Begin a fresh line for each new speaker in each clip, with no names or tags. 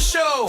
show.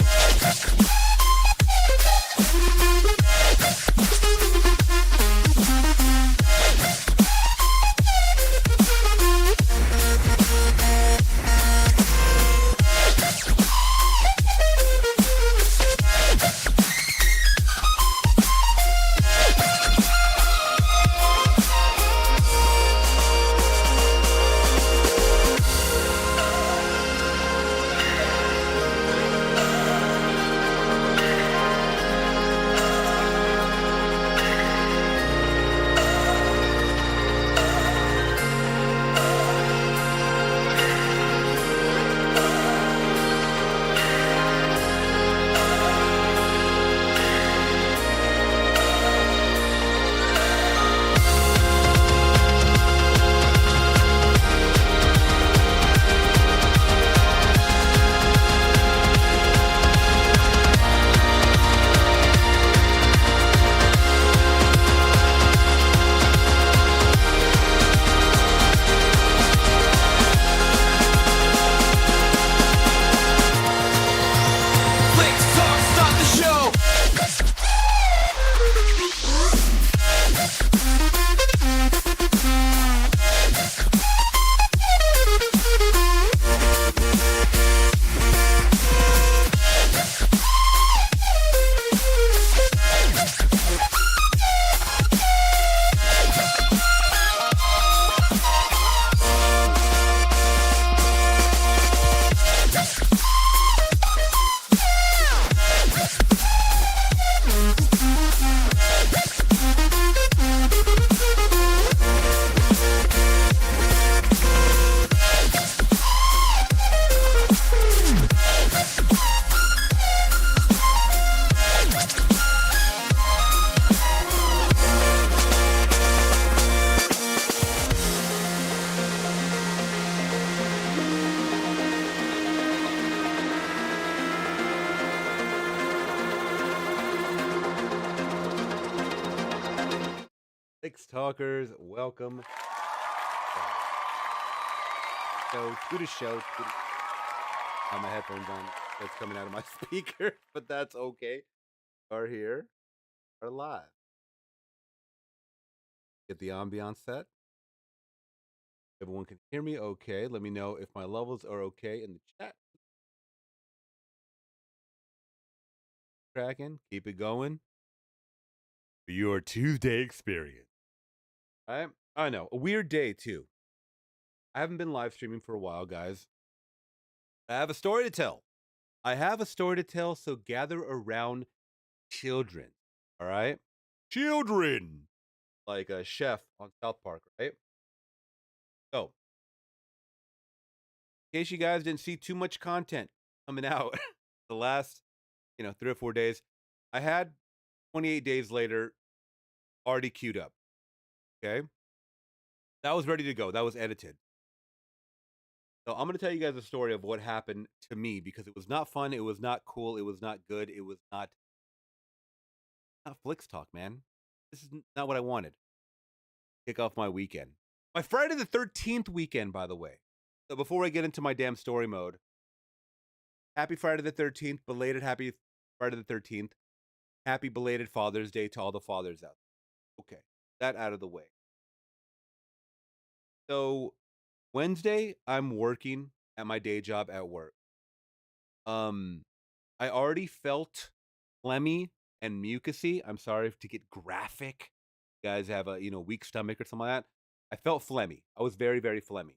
Flicks Talk, start the show.
Six Talkers, welcome. So to the show. I have my headphones on. That's coming out of my speaker, but that's okay. Are here, are live. Get the ambiance set. Everyone can hear me okay. Let me know if my levels are okay in the chat. Cracking. Keep it going. For your Tuesday experience. All right. I know. A weird day, too. I haven't been live streaming for a while, guys. I have a story to tell. So gather around, children. All right? Children! Like a chef on South Park, right? So, in case you guys didn't see too much content coming out the last, 3 or 4 days, I had 28 days later already queued up. Okay? That was ready to go. That was edited. So I'm going to tell you guys a story of what happened to me because it was not fun. It was not cool. It was not good. It was not Flicks Talk, man. This is not what I wanted. Kick off my weekend. My Friday the 13th weekend, by the way. So before I get into my damn story mode, happy Friday the 13th. Belated happy Friday the 13th. Happy belated Father's Day to all the fathers out there. Okay, that out of the way. So Wednesday, I'm working at my day job at work. I already felt phlegmy and mucusy. I'm sorry to get graphic. You guys have a weak stomach or something like that. I felt phlegmy. I was very, very phlegmy.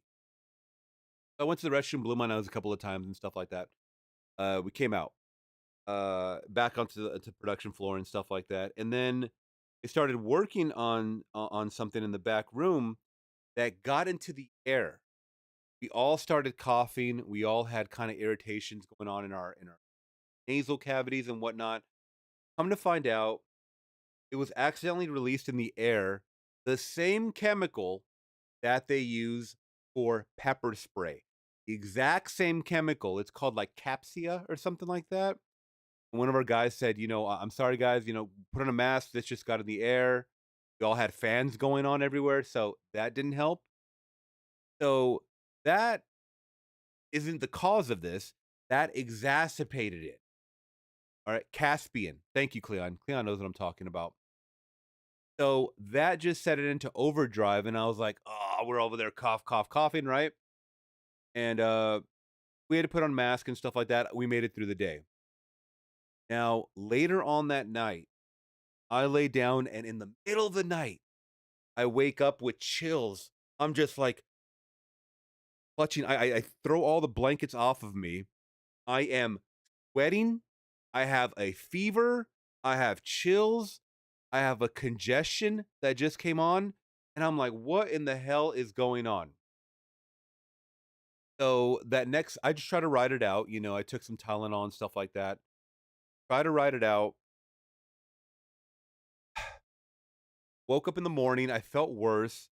I went to the restroom, blew my nose a couple of times and stuff like that. We came out back onto the production floor and stuff like that, and then they started working on something in the back room that got into the air. We all started coughing. We all had kind of irritations going on in our nasal cavities and whatnot. Come to find out, it was accidentally released in the air, the same chemical that they use for pepper spray. The exact same chemical. It's called like Capsia or something like that. And one of our guys said, I'm sorry, guys, put on a mask. This just got in the air. We all had fans going on everywhere. So that didn't help. So that isn't the cause of this. That exacerbated it. All right, Caspian. Thank you, Cleon. Cleon knows what I'm talking about. So that just set it into overdrive, and I was like, "Oh, we're over there, coughing, right?" And we had to put on masks and stuff like that. We made it through the day. Now, later on that night, I lay down, and in the middle of the night, I wake up with chills. I'm just like clutching. I throw all the blankets off of me. I am sweating. I have a fever. I have chills. I have a congestion that just came on. And I'm like, what in the hell is going on? So that next, I just try to ride it out. I took some Tylenol and stuff like that. Try to ride it out. Woke up in the morning. I felt worse.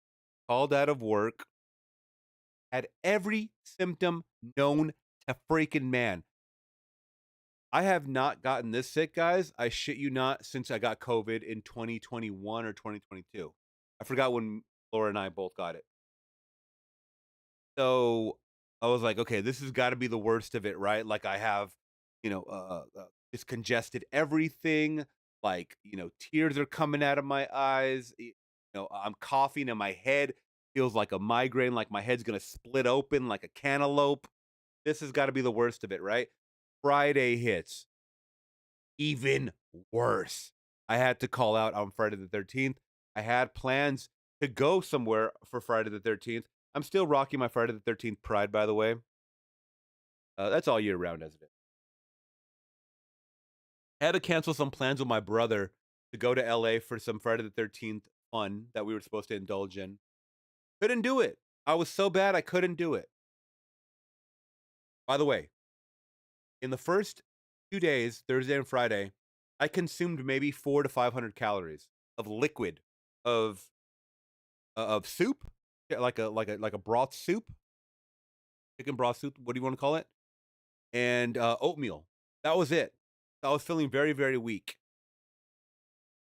Called out of work. Had every symptom known to freaking man. I have not gotten this sick, guys. I shit you not, since I got COVID in 2021 or 2022. I forgot when Laura and I both got it. So I was like, okay, this has got to be the worst of it, right? Like I have, just congested everything. Like, tears are coming out of my eyes. I'm coughing and my head feels like a migraine, like my head's going to split open like a cantaloupe. This has got to be the worst of it, right? Friday hits. Even worse. I had to call out on Friday the 13th. I had plans to go somewhere for Friday the 13th. I'm still rocking my Friday the 13th pride, by the way. That's all year round as it is. I had to cancel some plans with my brother to go to LA for some Friday the 13th fun that we were supposed to indulge in. Couldn't do it. I was so bad I couldn't do it. By the way, in the first 2 days, Thursday and Friday, I consumed maybe 400 to 500 calories of liquid, of soup, yeah, like a broth soup, chicken broth soup. What do you want to call it? And oatmeal. That was it. I was feeling very, very weak.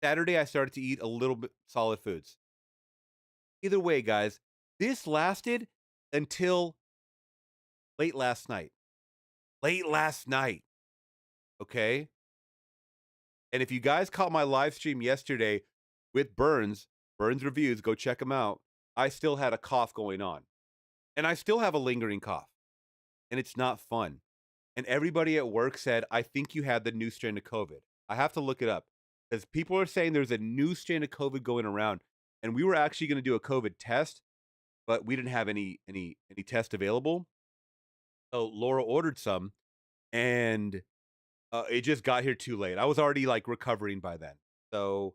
Saturday, I started to eat a little bit solid foods. Either way, guys, this lasted until late last night. Late last night. Okay. And if you guys caught my live stream yesterday with Burns Reviews, go check him out. I still had a cough going on. And I still have a lingering cough. And it's not fun. And everybody at work said, I think you had the new strain of COVID. I have to look it up because people are saying there's a new strain of COVID going around. And we were actually going to do a COVID test, but we didn't have any test available. So Laura ordered some, and it just got here too late. I was already like recovering by then. So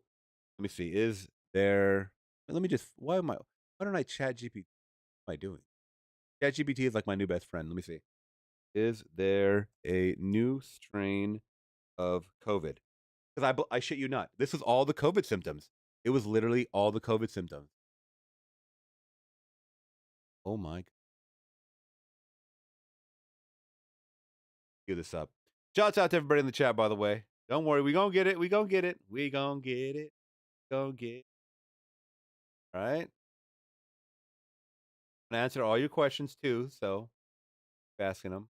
let me see. Is there? Let me just. Why don't I chat GPT? What am I doing? Chat GPT is like my new best friend. Let me see. Is there a new strain of COVID? Because I shit you not. This was all the COVID symptoms. It was literally all the COVID symptoms. Oh my. Get this up. Shouts out to everybody in the chat, by the way. Don't worry. We gonna get it. We gonna get it. We gonna get it. Gonna get it. All right. I'm gonna answer all your questions too. So keep asking them.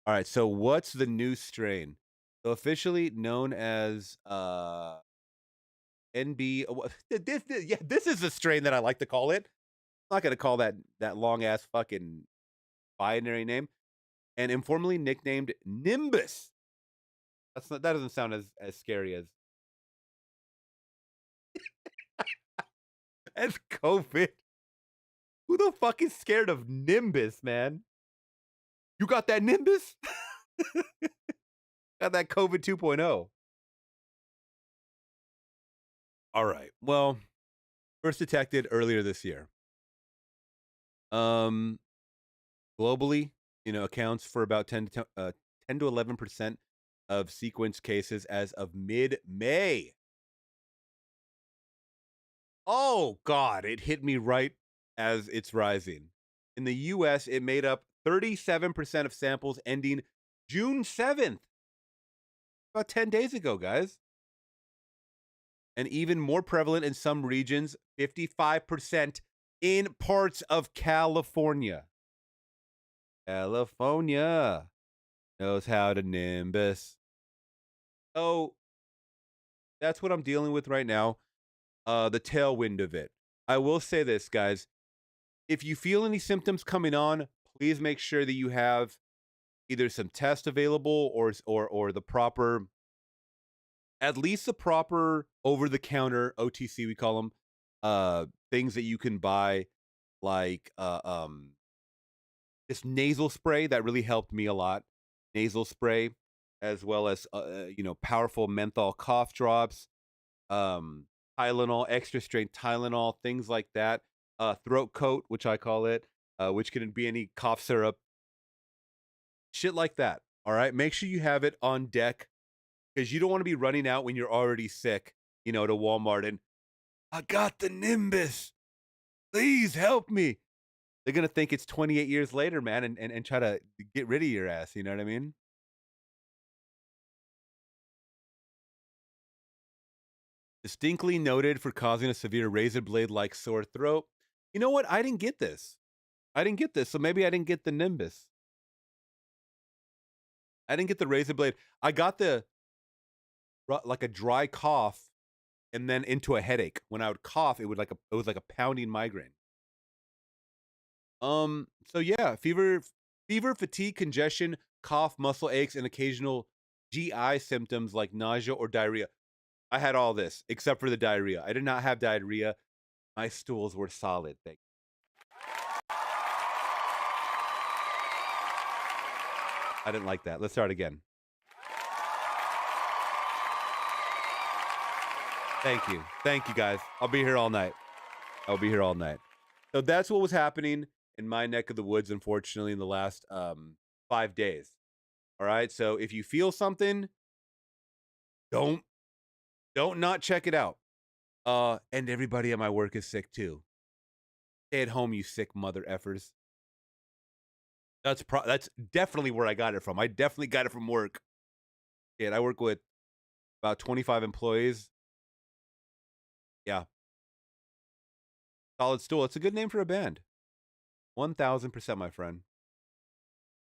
All right. So what's the new strain? So officially known as NB. This is the strain that I like to call it. I'm not gonna call that long ass fucking binary name. And informally nicknamed Nimbus. That doesn't sound as scary as as COVID. Who the fuck is scared of Nimbus, man? You got that Nimbus? Got that COVID 2.0. All right. Well, first detected earlier this year. Globally, accounts for about 10 to 11% of sequence cases as of mid-May. Oh God, it hit me right as it's rising. In the US, it made up 37% of samples ending June 7th. About 10 days ago, guys. And even more prevalent in some regions, 55% in parts of California. California knows how to nimbus. So that's what I'm dealing with right now. The tailwind of it. I will say this, guys. If you feel any symptoms coming on, please make sure that you have either some tests available or the proper, at least the proper over the counter OTC, we call them, things that you can buy, like this nasal spray that really helped me a lot. Nasal spray, as well as powerful menthol cough drops, um, Tylenol, extra strength Tylenol, things like that. Throat coat, which I call it, which can be any cough syrup, shit like that. All right, make sure you have it on deck because you don't want to be running out when you're already sick, to Walmart and I got the Nimbus. Please help me. They're gonna think it's 28 years later, man, and try to get rid of your ass. You know what I mean? Distinctly noted for causing a severe razor blade like sore throat. You know what? I didn't get this. I didn't get this, so maybe I didn't get the Nimbus. I didn't get the razor blade. I got the like a dry cough and then into a headache. When I would cough, it was like a pounding migraine. So yeah, fever, fatigue, congestion, cough, muscle aches, and occasional GI symptoms like nausea or diarrhea. I had all this except for the diarrhea. I did not have diarrhea. My stools were solid. I didn't like that. Let's start again. Thank you. Thank you guys. I'll be here all night. I'll be here all night. So that's what was happening in my neck of the woods, unfortunately, in the last 5 days. All right. So if you feel something, don't don't not check it out. And everybody at my work is sick too. Stay at home, you sick mother effers. That's definitely where I got it from. I definitely got it from work. And I work with about 25 employees. Yeah. Solid Stool. It's a good name for a band. 1000%, my friend.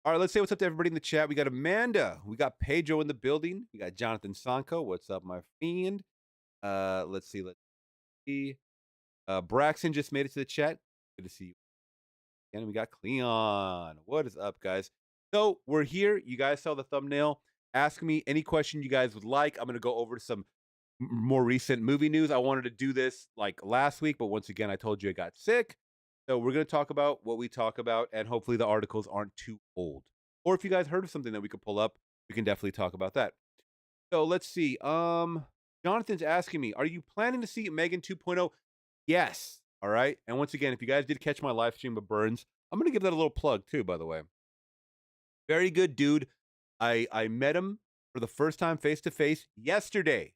All right, let's say what's up to everybody in the chat. We got Amanda. We got Pedro in the building. We got Jonathan Sanko. What's up, my friend? Let's see. Braxton just made it to the chat. Good to see you. And we got Cleon. What is up, guys? So we're here. You guys saw the thumbnail. Ask me any question you guys would like. I'm going to go over some more recent movie news. I wanted to do this like last week, but once again, I told you I got sick. So we're going to talk about what we talk about, and hopefully the articles aren't too old. Or if you guys heard of something that we could pull up, we can definitely talk about that. So let's see. Jonathan's asking me, are you planning to see Megan 2.0? Yes. All right. And once again, if you guys did catch my live stream of Burns, I'm going to give that a little plug too, by the way. Very good dude. I met him for the first time face to face yesterday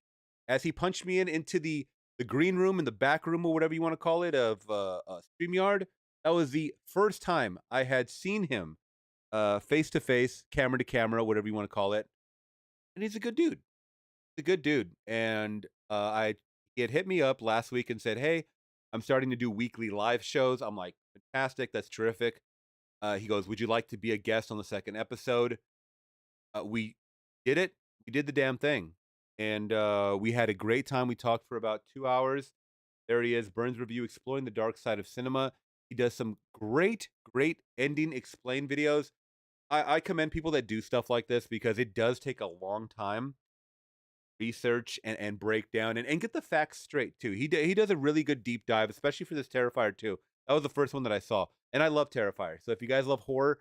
as he punched me into the green room and the back room or whatever you want to call it of StreamYard. That was the first time I had seen him face to face, camera to camera, whatever you want to call it. And he's a good dude. He's a good dude. And he had hit me up last week and said, hey, I'm starting to do weekly live shows. I'm like, fantastic. That's terrific. He goes, would you like to be a guest on the second episode? We did it. We did the damn thing. And we had a great time. We talked for about 2 hours. There he is, Burns Review, exploring the dark side of cinema. He does some great ending explain videos. I commend people that do stuff like this because it does take a long time. Research and break down and get the facts straight too. He does a really good deep dive, especially for this Terrifier 2. That was the first one that I saw. And I love Terrifier. So if you guys love horror,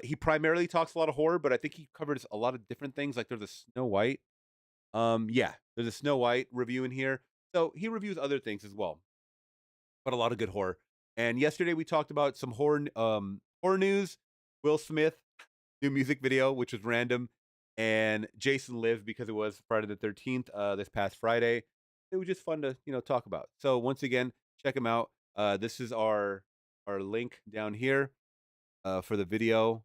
he primarily talks a lot of horror, but I think he covers a lot of different things. Like there's a Snow White. Yeah, there's a Snow White review in here. So he reviews other things as well. But a lot of good horror. And yesterday we talked about some horror news. Will Smith new music video, which was random, and Jason Lives because it was Friday the 13th, this past Friday. It was just fun to talk about. So once again, check him out. This is our link down here for the video.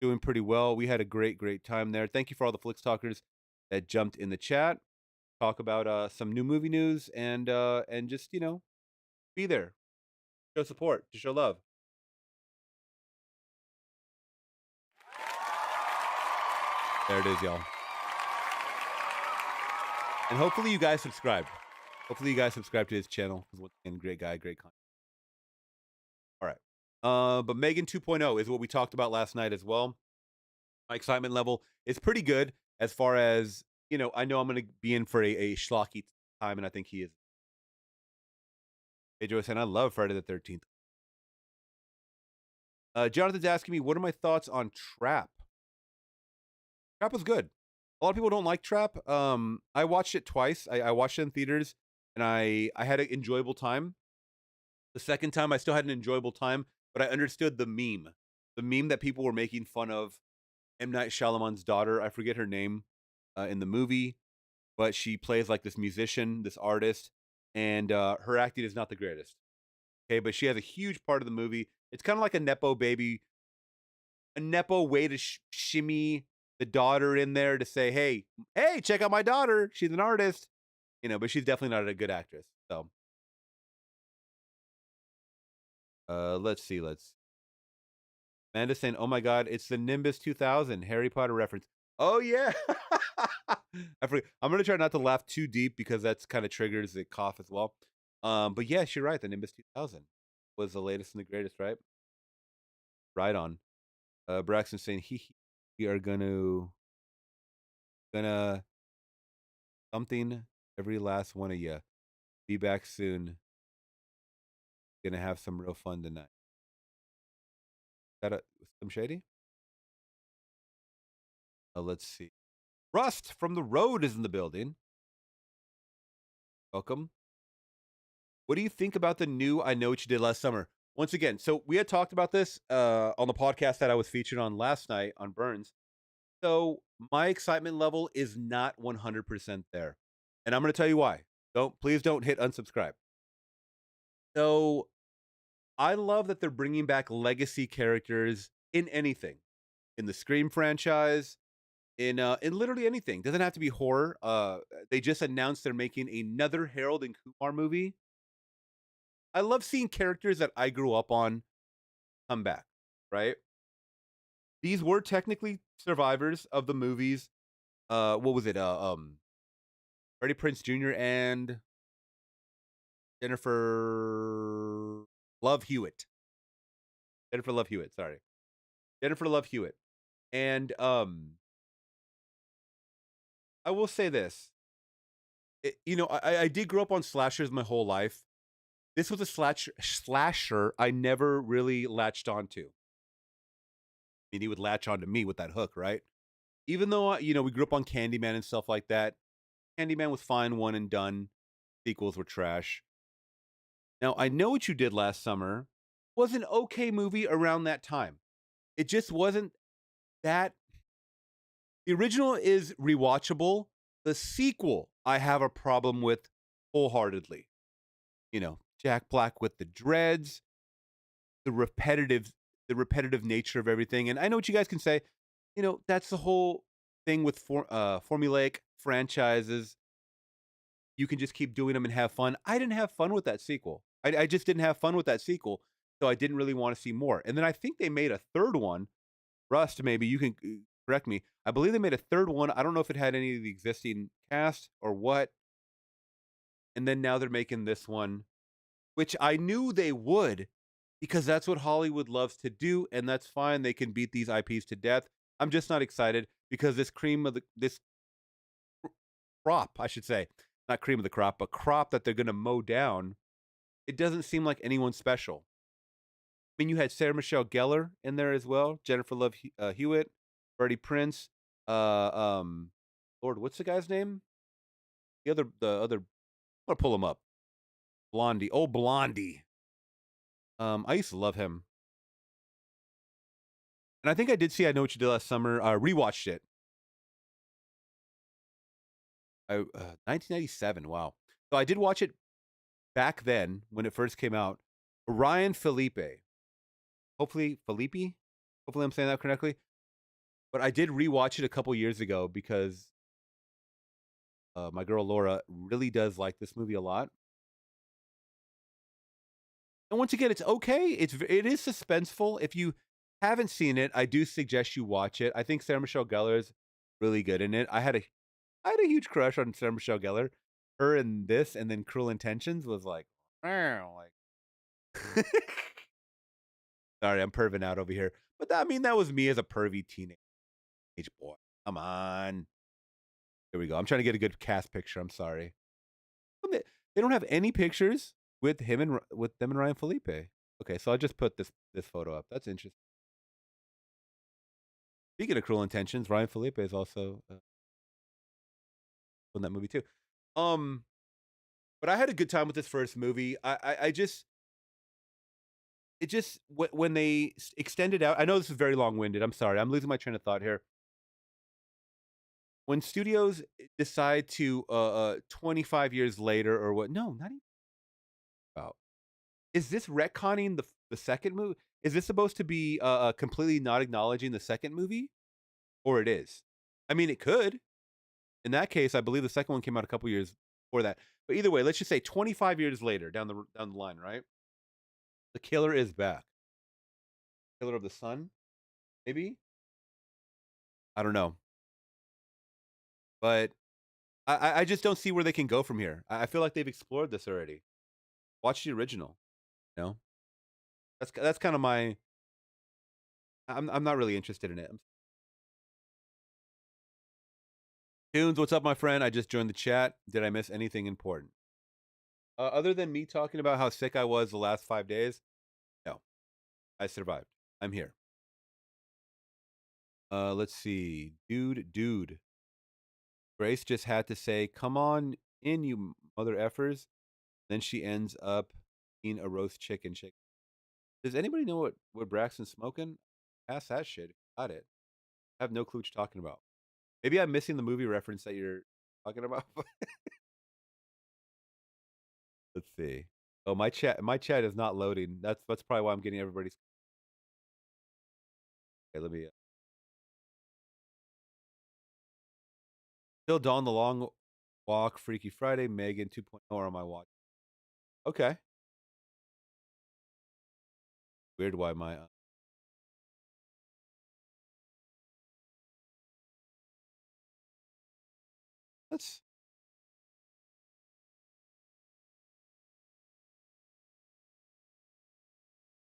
Doing pretty well. We had a great time there. Thank you for all the Flix Talkers that jumped in the chat. Talk about some new movie news and just be there. Show support, to show love. There it is, y'all. And hopefully you guys subscribe. Hopefully you guys subscribe to his channel. Because once again, great guy, great content. All right. But Megan 2.0 is what we talked about last night as well. My excitement level is pretty good as far as, I know I'm going to be in for a schlocky time, and I think he is. Hey, Joe saying, I love Friday the 13th. Jonathan's asking me, what are my thoughts on Trap? Trap was good. A lot of people don't like Trap. I watched it twice. I watched it in theaters, and I had an enjoyable time. The second time, I still had an enjoyable time, but I understood the meme that people were making fun of M. Night Shyamalan's daughter. I forget her name in the movie, but she plays like this musician, this artist, and her acting is not the greatest. Okay, but she has a huge part of the movie. It's kind of like a nepo baby, a nepo way to shimmy the daughter in there to say, hey, check out my daughter. She's an artist, but she's definitely not a good actress. So, let's see. Amanda saying, oh my God, it's the Nimbus 2000 Harry Potter reference. Oh, yeah. I forget. I'm going to try not to laugh too deep because that's kind of triggers the cough as well. But yes, you're right. The Nimbus 2000 was the latest and the greatest, right? Right on. Braxton saying, we are gonna something every last one of you. Be back soon. Gonna have some real fun tonight. Is that some shady? Let's see. Rust from the road is in the building. Welcome. What do you think about the new I Know What You Did Last Summer? Once again, so we had talked about this on the podcast that I was featured on last night on Burns. So my excitement level is not 100% there. And I'm going to tell you why. Please don't hit unsubscribe. So I love that they're bringing back legacy characters in anything, in the Scream franchise, in literally anything. Doesn't have to be horror. They just announced they're making another Harold and Kumar movie. I love seeing characters that I grew up on come back, right? These were technically survivors of the movies. What was it? Freddie Prinze Jr. and Jennifer Love Hewitt. Sorry. Jennifer Love Hewitt. And I will say this. I did grow up on slashers my whole life. This was a slasher I never really latched onto. I mean, he would latch onto me with that hook, right? Even though, we grew up on Candyman and stuff like that. Candyman was fine, one and done. Sequels were trash. Now, I Know What You Did Last Summer was an okay movie around that time. It just wasn't that. The original is rewatchable. The sequel, I have a problem with wholeheartedly. Jack Black with the dreads, the repetitive nature of everything. And I know what you guys can say. That's the whole thing with formulaic franchises. You can just keep doing them and have fun. I didn't have fun with that sequel. I just didn't have fun with that sequel. So I didn't really want to see more. And then I think they made a third one. Rust, maybe you can correct me. I believe they made a third one. I don't know if it had any of the existing cast or what. And then now they're making this one, which I knew they would, because that's what Hollywood loves to do, and that's fine. They can beat these IPs to death. I'm just not excited because this crop, I should say, not cream of the crop, but crop that they're going to mow down, it doesn't seem like anyone special. I mean, you had Sarah Michelle Gellar in there as well, Jennifer Love Hewitt, Freddie Prinze, Lord, what's the guy's name? The other, I'm gonna pull him up. Blondie, Blondie. I used to love him, and I think I did see I Know What You Did Last Summer. Rewatched it. 1997. Wow. So I did watch it back then when it first came out. Ryan Phillippe. Hopefully I'm saying that correctly. But I did rewatch it a couple years ago because my girl Laura really does like this movie a lot. And once again, it's okay. It is suspenseful. If you haven't seen it, I do suggest you watch it. I think Sarah Michelle Gellar is really good in it. I had a huge crush on Sarah Michelle Gellar. Her in this, and then Cruel Intentions was like, "Meow," like sorry, I'm perving out over here. But I mean, that was me as a pervy teenage boy. Come on. Here we go. I'm trying to get a good cast picture. I'm sorry. They don't have any pictures with him and with them and Ryan Felipe. Okay, so I'll just put this photo up. That's interesting. Speaking of Cruel Intentions, Ryan Felipe is also in that movie too. Um, but I had a good time with this first movie. I just it just when they extended out. I know this is very long winded. I'm sorry. I'm losing my train of thought here. When studios decide to 25 years later or what? No, not even about. Is this retconning the second movie? Is this supposed to be completely not acknowledging the second movie, or it is? I mean, it could. In that case, I believe the second one came out a couple years before that. But either way, let's just say 25 years later down the line, right? The killer is back. Killer of the Sun, maybe? I don't know. But I just don't see where they can go from here. I feel like they've explored this already. Watch the original, you know? That's kind of my I'm not really interested in it. Tunes, what's up, my friend? I just joined the chat. Did I miss anything important? Other than me talking about how sick I was the last 5 days, no. I survived. I'm here. Let's see. Dude. Grace just had to say, "Come on in, you mother effers." Then she ends up eating a roast chicken shake. Does anybody know what Braxton's smoking? Ask that shit. Got it. I have no clue what you're talking about. Maybe I'm missing the movie reference that you're talking about. Let's see. Oh, my chat is not loading. That's probably why I'm getting everybody's. Okay, let me. Still Dawn, The Long Walk, Freaky Friday, Megan 2.0 are on my watch. Okay. Weird why my that's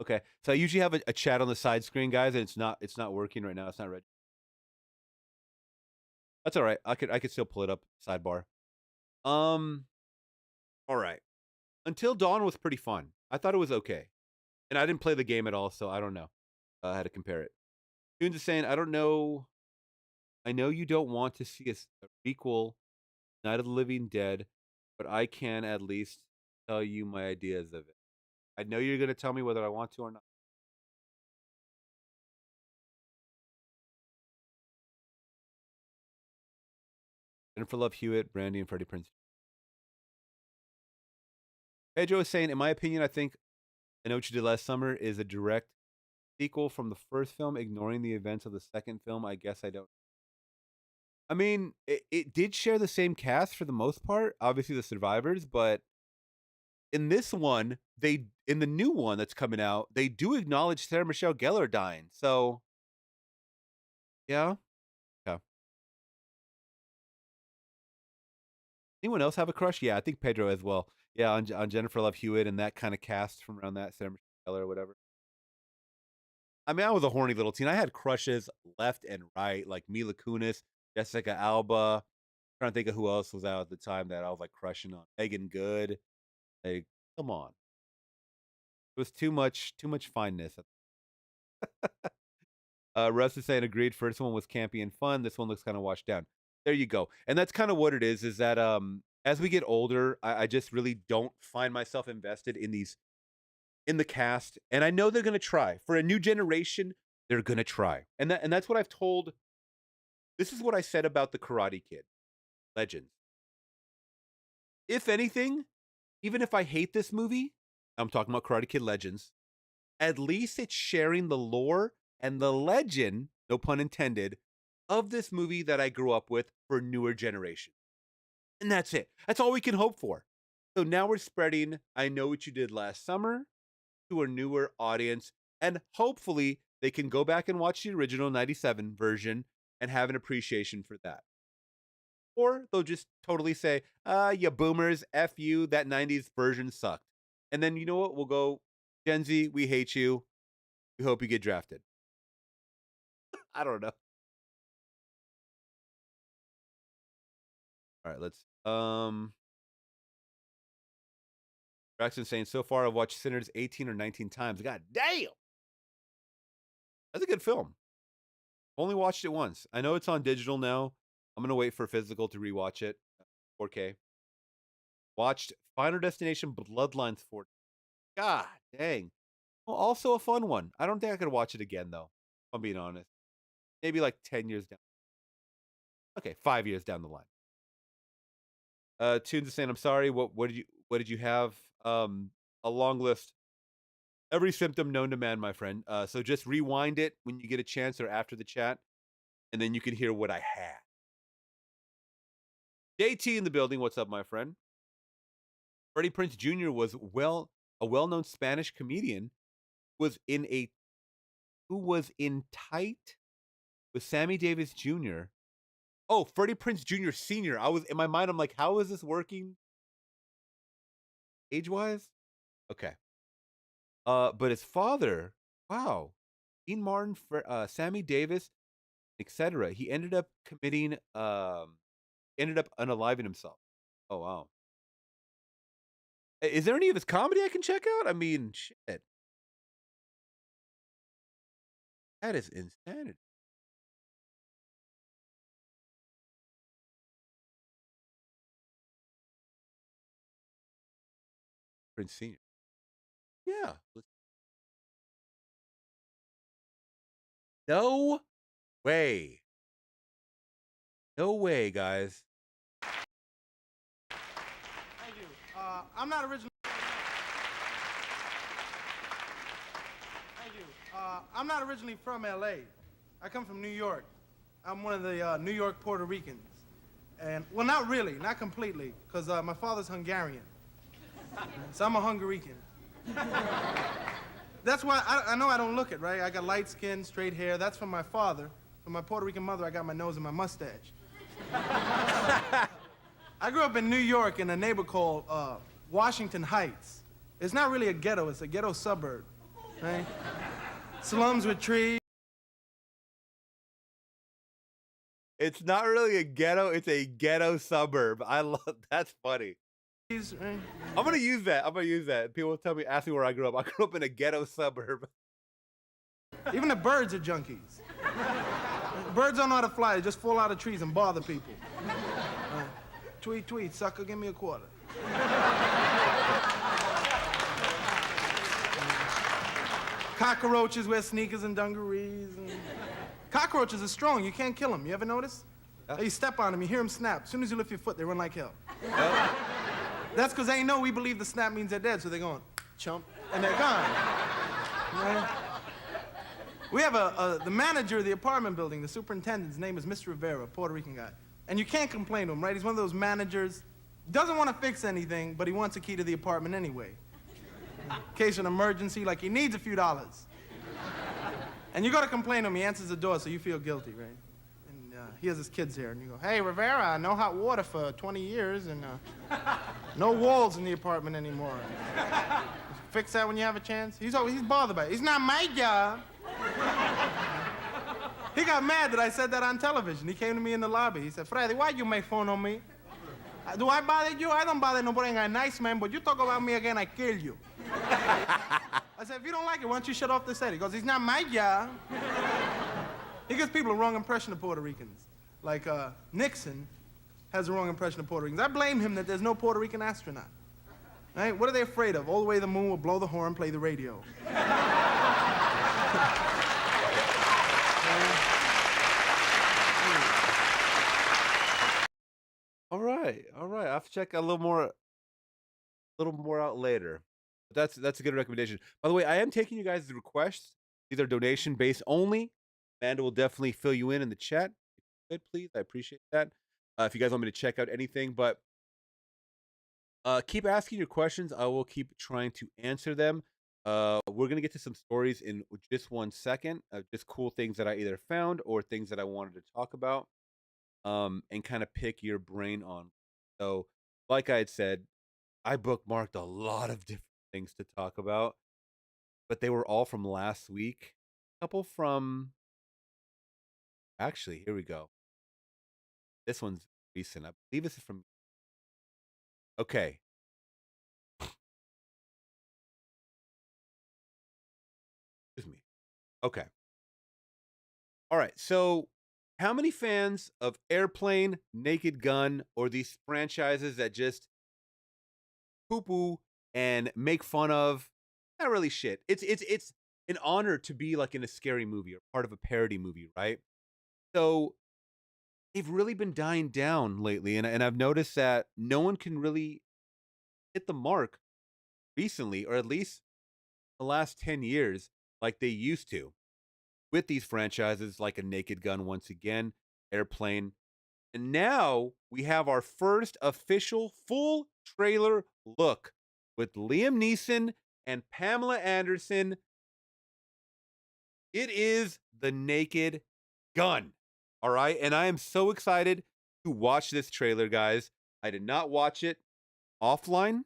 okay. So I usually have a chat on the side screen, guys, and it's not working right now. It's not ready. That's all right. I could still pull it up sidebar. Um. All right. Until Dawn was pretty fun. I thought it was okay, and I didn't play the game at all, so I don't know how to compare it. Tunes is saying, I don't know. I know you don't want to see a prequel, Night of the Living Dead, but I can at least tell you my ideas of it. I know you're gonna tell me whether I want to or not. Jennifer Love Hewitt, Brandy, and Freddie Prinze. Pedro is saying, in my opinion, I think I Know What You Did Last Summer is a direct sequel from the first film, ignoring the events of the second film. I guess I don't. I mean, it did share the same cast for the most part, obviously the survivors, but in this one, in the new one that's coming out, they do acknowledge Sarah Michelle Gellar dying. So, yeah. Yeah. Anyone else have a crush? Yeah, I think Pedro as well. Yeah, on Jennifer Love Hewitt and that kind of cast from around that Sarah Michelle Gellar or whatever. I mean, I was a horny little teen. I had crushes left and right, like Mila Kunis, Jessica Alba. Trying to think of who else was out at the time that I was like crushing on. Megan Good. Like, come on. It was too much fineness. Russ is saying agreed. First one was campy and fun. This one looks kind of washed down. There you go. And that's kind of what it is that as we get older, I just really don't find myself invested in the cast. And I know they're gonna try. For a new generation, they're gonna try. And that's what I've told. This is what I said about the Karate Kid Legends. If anything, even if I hate this movie, I'm talking about Karate Kid Legends, at least it's sharing the lore and the legend, no pun intended, of this movie that I grew up with for newer generation. And that's it. That's all we can hope for. So now we're spreading I Know What You Did Last Summer to a newer audience, and hopefully they can go back and watch the original 97 version and have an appreciation for that. Or they'll just totally say, you boomers, F you, that 90s version sucked. And then you know what? We'll go, Gen Z, we hate you. We hope you get drafted. I don't know. All right, let's Braxton saying so far I've watched Sinners 18 or 19 times. God damn. That's a good film. Only watched it once. I know it's on digital now. I'm gonna wait for physical to rewatch it. 4K. Watched Final Destination Bloodlines 4. God dang. Well, also a fun one. I don't think I could watch it again though. If I'm being honest. Maybe like 10 years down. Okay, 5 years down the line. Tunes is saying, I'm sorry, what did you have? A long list. Every symptom known to man, my friend. So just rewind it when you get a chance or after the chat, and then you can hear what I had. JT in the building. What's up, my friend? Freddie Prinze Jr. was a well-known Spanish comedian. Who was in Tight with Sammy Davis Jr. Oh, Freddie Prinze Jr. Sr. I was in my mind. I'm like, how is this working? Age-wise? Okay. But his father, wow, Dean Martin, Sammy Davis, etc. He ended up unaliving himself. Oh wow. Is there any of his comedy I can check out? I mean, shit. That is insanity. Prince Senior. Yeah. No way. No way, guys.
Thank you. I'm not originally. Thank you. I'm not originally from LA. I come from New York. I'm one of the New York Puerto Ricans. And, well, not really, not completely, because my father's Hungarian. So I'm a Hungarican. That's why I know I don't look it, right? I got light skin, straight hair. That's from my father. From my Puerto Rican mother, I got my nose and my mustache. I grew up in New York in a neighborhood called Washington Heights. It's not really a ghetto, it's a ghetto suburb, right? Slums with trees.
It's not really a ghetto, it's a ghetto suburb. I love that's funny.
Right?
I'm gonna use that. People tell me, ask me where I grew up. I grew up in a ghetto suburb.
Even the birds are junkies. Birds don't know how to fly, they just fall out of trees and bother people. Tweet, tweet, sucker, give me a quarter. Cockroaches wear sneakers and dungarees. Cockroaches are strong, you can't kill them. You ever notice?
Yeah.
You step on them, you hear them snap. As soon as you lift your foot, they run like hell. Yeah. That's because they know we believe the snap means they're dead, so they're going, chump, and they're gone. Right? We have the manager of the apartment building, the superintendent's name is Mr. Rivera, a Puerto Rican guy. And you can't complain to him, right? He's one of those managers, doesn't want to fix anything, but he wants a key to the apartment anyway. In case of an emergency, like he needs a few dollars. And you go to complain to him, he answers the door, so you feel guilty, right? And he has his kids here, and you go, hey, Rivera, no hot water for 20 years, and no walls in the apartment anymore. Fix that when you have a chance? He's bothered by it. It's not my job. He got mad that I said that on television. He came to me in the lobby. He said, Freddy, why'd you make fun of me? Do I bother you? I don't bother nobody. I'm nice, man, but you talk about me again, I kill you. I said, if you don't like it, why don't you shut off the set? He goes, it's not my job. He gives people a wrong impression of Puerto Ricans. Like Nixon has a wrong impression of Puerto Ricans. I blame him that there's no Puerto Rican astronaut. Right? What are they afraid of? All the way to the moon will blow the horn, play the radio.
All right. I have to check a little more out later. But that's a good recommendation. By the way, I am taking you guys' requests. These are donation based only. Amanda will definitely fill you in the chat. If you could, please, I appreciate that. If you guys want me to check out anything, but keep asking your questions. I will keep trying to answer them. We're gonna get to some stories in just 1 second. Just cool things that I either found or things that I wanted to talk about. And kind of pick your brain on. So, like I had said, I bookmarked a lot of different things to talk about, but they were all from last week. A couple from actually, here we go. This one's recent. I believe this is from okay. Excuse me. Okay. All right. So, how many fans of Airplane, Naked Gun, or these franchises that just poo poo and make fun of? Not really shit. It's an honor to be like in a scary movie or part of a parody movie, right? So they've really been dying down lately, and I've noticed that no one can really hit the mark recently, or at least the last 10 years, like they used to with these franchises like a Naked Gun once again, Airplane. And now we have our first official full trailer look with Liam Neeson and Pamela Anderson. It is The Naked Gun. All right. And I am so excited to watch this trailer, guys. I did not watch it offline.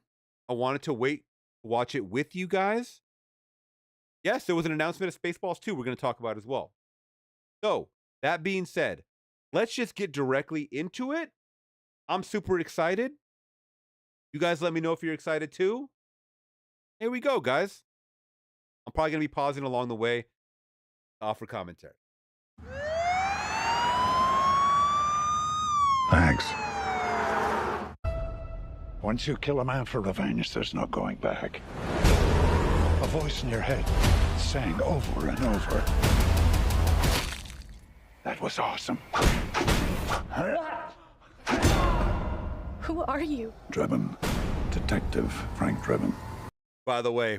I wanted to wait to watch it with you guys. Yes, there was an announcement of Spaceballs 2 we're going to talk about as well. So, that being said, let's just get directly into it. I'm super excited. You guys let me know if you're excited too. Here we go, guys. I'm probably going to be pausing along the way to offer commentary.
Thanks. Once you kill a man for revenge, there's no going back. A voice in your head saying over and over, "That was awesome."
Who are you?
Drebin. Detective Frank Drebin.
By the way,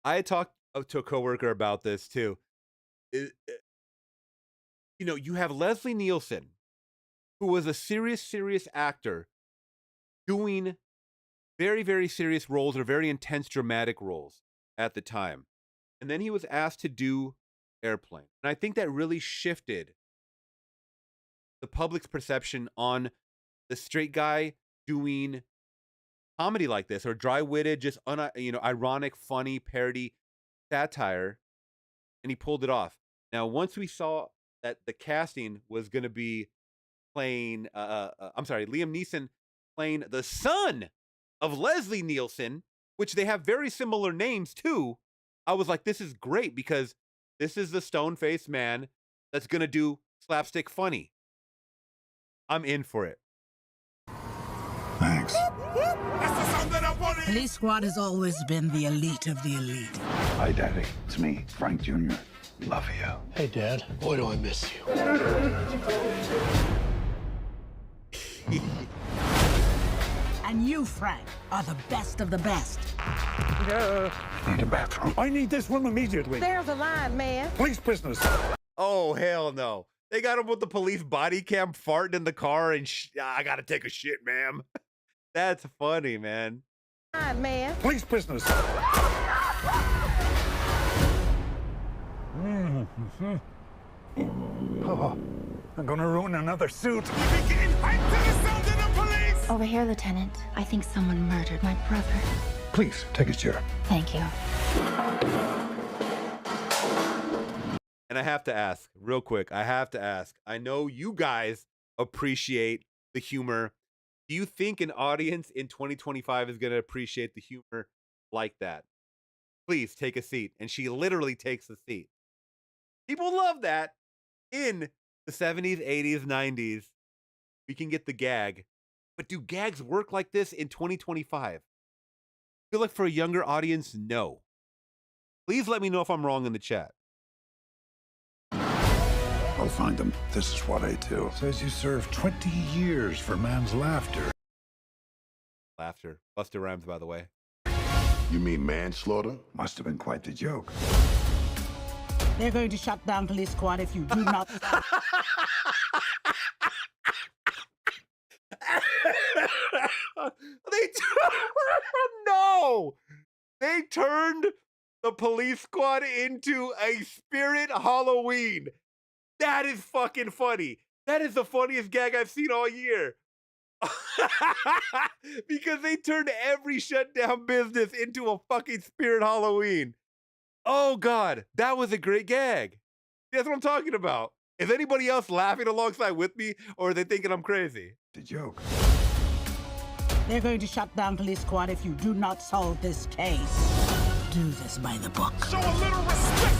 I had talked to a coworker about this too. You have Leslie Nielsen, who was a serious actor doing very, very serious roles or very intense dramatic roles at the time. And then he was asked to do Airplane. And I think that really shifted the public's perception on the straight guy doing comedy like this, or dry-witted, just ironic, funny parody satire, and he pulled it off. Now, once we saw that the casting was going to be playing, Liam Neeson playing the son of Leslie Nielsen, which they have very similar names too, I was like, this is great because this is the stone-faced man that's going to do slapstick funny. I'm in for it.
Thanks.
Police Squad has always been the elite of the elite.
Hi, Daddy. It's me, Frank Jr. Love you.
Hey, Dad. Boy, do I miss you.
And you, Frank, are the best of the best.
Need a bathroom. I need this room immediately.
There's a line, man.
Police business.
Oh, hell no. They got him with the police body cam farting in the car and I got to take a shit, ma'am. That's funny, man.
Line, man.
Police business. Oh, I'm gonna ruin another suit.
Over here, Lieutenant. I think someone murdered my brother.
Please, take a chair.
Thank you.
And I have to ask, real quick, I know you guys appreciate the humor. Do you think an audience in 2025 is going to appreciate the humor like that? Please take a seat. And she literally takes the seat. People love that in the 70s, 80s, 90s. We can get the gag. But do gags work like this in 2025? I feel like for a younger audience, no. Please let me know if I'm wrong in the chat.
I'll find them. This is what I do. Says you served 20 years for man's laughter.
Laughter. Buster Rhymes, by the way.
You mean manslaughter?
Must have been quite the joke.
They're going to shut down Police Squad if you do not stop.
No! They turned the police squad into a spirit Halloween. That is fucking funny. That is the funniest gag I've seen all year. Because they turned every shutdown business into a fucking spirit Halloween. Oh God, that was a great gag. That's what I'm talking about. Is anybody else laughing alongside with me, or are they thinking I'm crazy?
The joke.
They're going to shut down Police Squad if you do not solve this case. Do this by the book.
Show a little respect.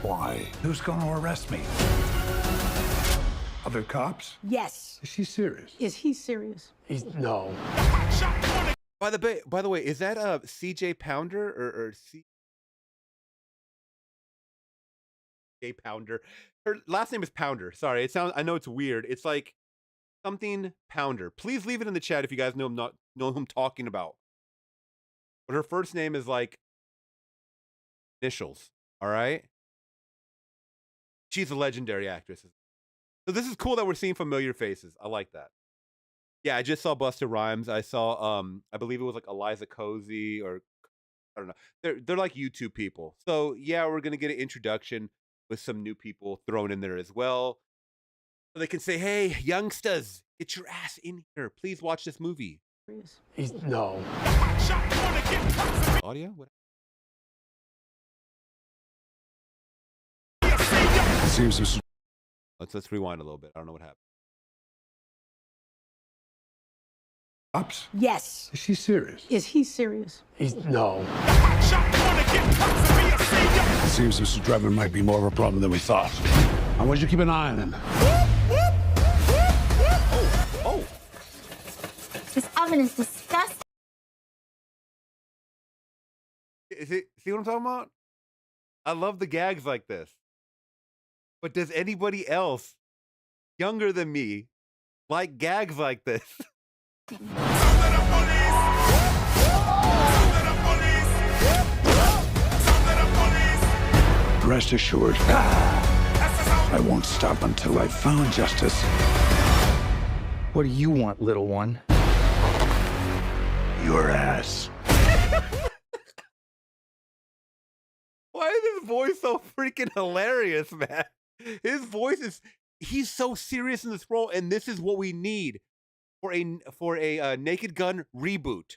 Why? Who's going to arrest me? Other cops?
Yes.
Is she serious?
Is he serious?
No.
By the way, is that CJ Pounder or CJ Pounder? Her last name is Pounder. Sorry, it sounds. I know it's weird. It's like something Pounder. Please leave it in the chat if you guys know who I'm talking about. But her first name is like initials. All right. She's a legendary actress. So this is cool that we're seeing familiar faces. I like that. Yeah, I just saw Busta Rhymes. I saw I believe it was like Eliza Cozy, or I don't know. They're like YouTube people. So yeah, we're gonna get an introduction with some new people thrown in there as well. So they can say, hey, youngsters, get your ass in here. Please watch this movie.
No.
Audio? What?
Seems this
Let's rewind a little bit. I don't know what happened.
cops?
Yes.
Is she serious?
Is he serious?
No.
Seems this driver might be more of a problem than we thought. I want you to keep an eye on him.
Oh,
This oven is disgusting.
see what I'm talking about? I love the gags like this. But does anybody else younger than me like gags like this?
Rest assured, I won't stop until I've found justice.
What do you want, little one?
Your ass.
Why is his voice so freaking hilarious, man? His voice he's so serious in this role, and this is what we need for a Naked Gun reboot.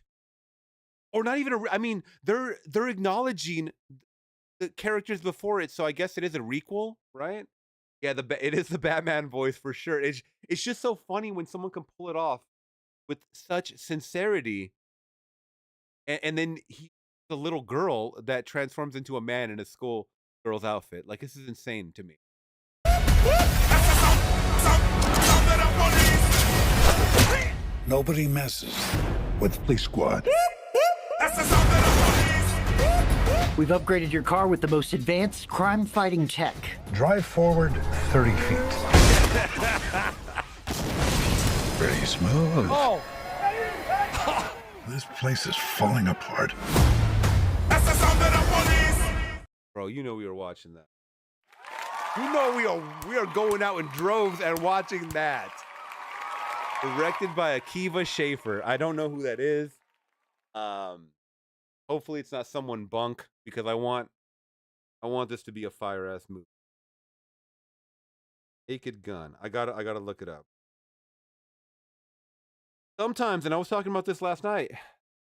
Or not even I mean, they're acknowledging the characters before it, so I guess it is a requel, right? Yeah, it is the Batman voice for sure. It's just so funny when someone can pull it off with such sincerity, and then the little girl that transforms into a man in a school girl's outfit. Like, this is insane to me.
Nobody messes with Police Squad.
We've upgraded your car with the most advanced crime-fighting tech.
Drive forward 30 feet. Pretty smooth.
Oh,
This place is falling apart.
bro, you know we were watching that. You know we are going out in droves and watching that. Directed by Akiva Schaffer. I don't know who that is. Hopefully it's not someone bunk, because I want this to be a fire ass movie. Naked Gun. I gotta look it up. Sometimes, and I was talking about this last night.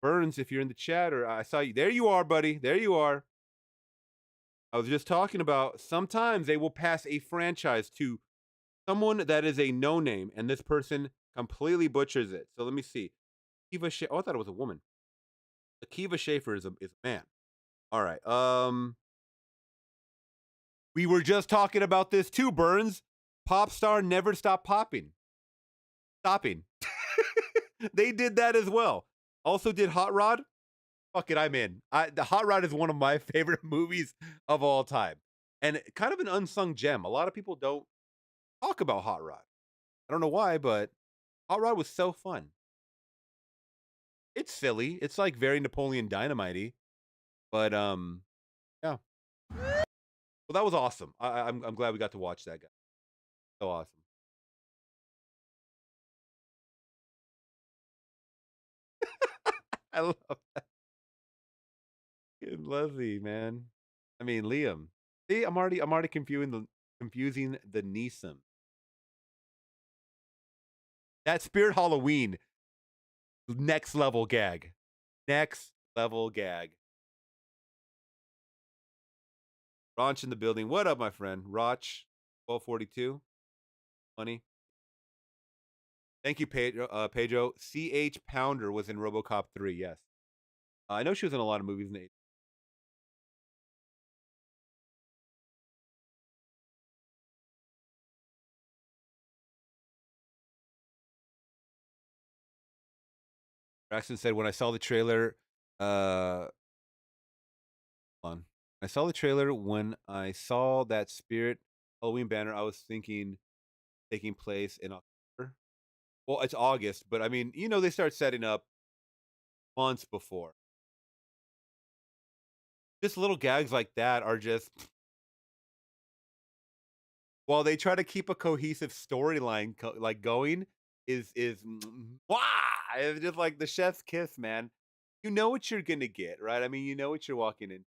Burns, if you're in the chat, or I saw you. There you are, buddy. There you are. I was just talking about sometimes they will pass a franchise to someone that is a no-name, and this person completely butchers it. So let me see. Akiva Schaffer. Oh, I thought it was a woman. Akiva Schaffer is a man. All right. We were just talking about this too, Burns. Pop star Never Stop Popping. Stopping. They did that as well. Also did Hot Rod. Fuck it, I'm in. The Hot Rod is one of my favorite movies of all time, and kind of an unsung gem. A lot of people don't talk about Hot Rod. I don't know why, but Hot Rod was so fun. It's silly. It's like very Napoleon Dynamite-y, but yeah. Well, that was awesome. I'm glad we got to watch that guy. So awesome. I love that. Good Leslie, man. I mean, Liam. See, I'm already confusing the Neeson. That Spirit Halloween, next level gag. Next level gag. Ranch in the building. What up, my friend? Roch, 1242. Funny. Thank you, Pedro. C.H. Pounder was in RoboCop 3, yes. I know she was in a lot of movies in the 80s. Braxton said, when I saw the trailer, hold on. I saw the trailer when I saw that Spirit Halloween banner, I was thinking taking place in October. Well, it's August, but I mean, you know, they start setting up months before. Just little gags like that are just, while they try to keep a cohesive storyline like going, is wow, it's just like the chef's kiss, man. You know what you're gonna get, right? I mean, you know what you're walking in.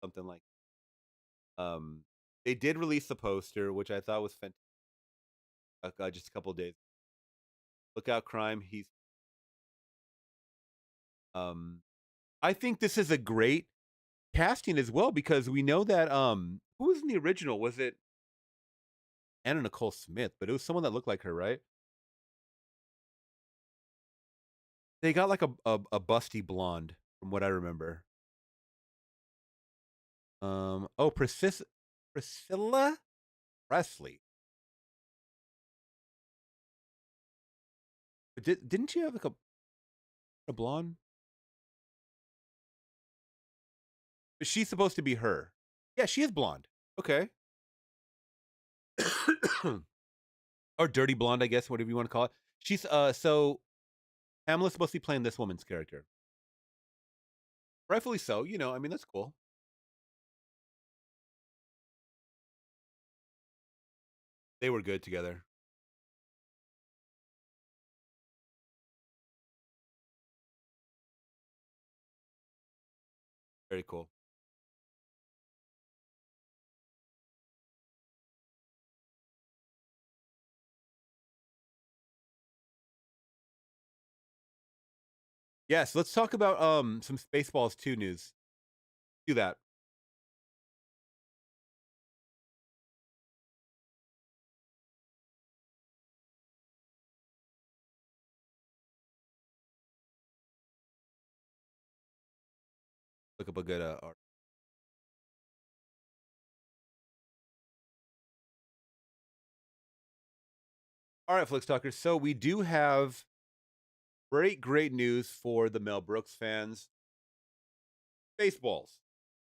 Something like, um, they did release the poster, which I thought was fantastic. Just a couple of days. Look out, crime. I think this is a great casting as well because we know that who was in the original? Was it Anna Nicole Smith? But it was someone that looked like her, right? They got like a busty blonde from what I remember. Oh, Priscilla Presley. Didn't she have like a blonde? But she's supposed to be her. Yeah, she is blonde. Okay. Or dirty blonde, I guess, whatever you want to call it. She's so Pamela's supposed to be playing this woman's character. Rightfully so, you know, I mean that's cool. They were good together. Very cool. Yes, let's talk about some Spaceballs 2 news. Do that. Look up a good art. All right, Flix Talkers. So we do have great news for the Mel Brooks fans. Spaceballs.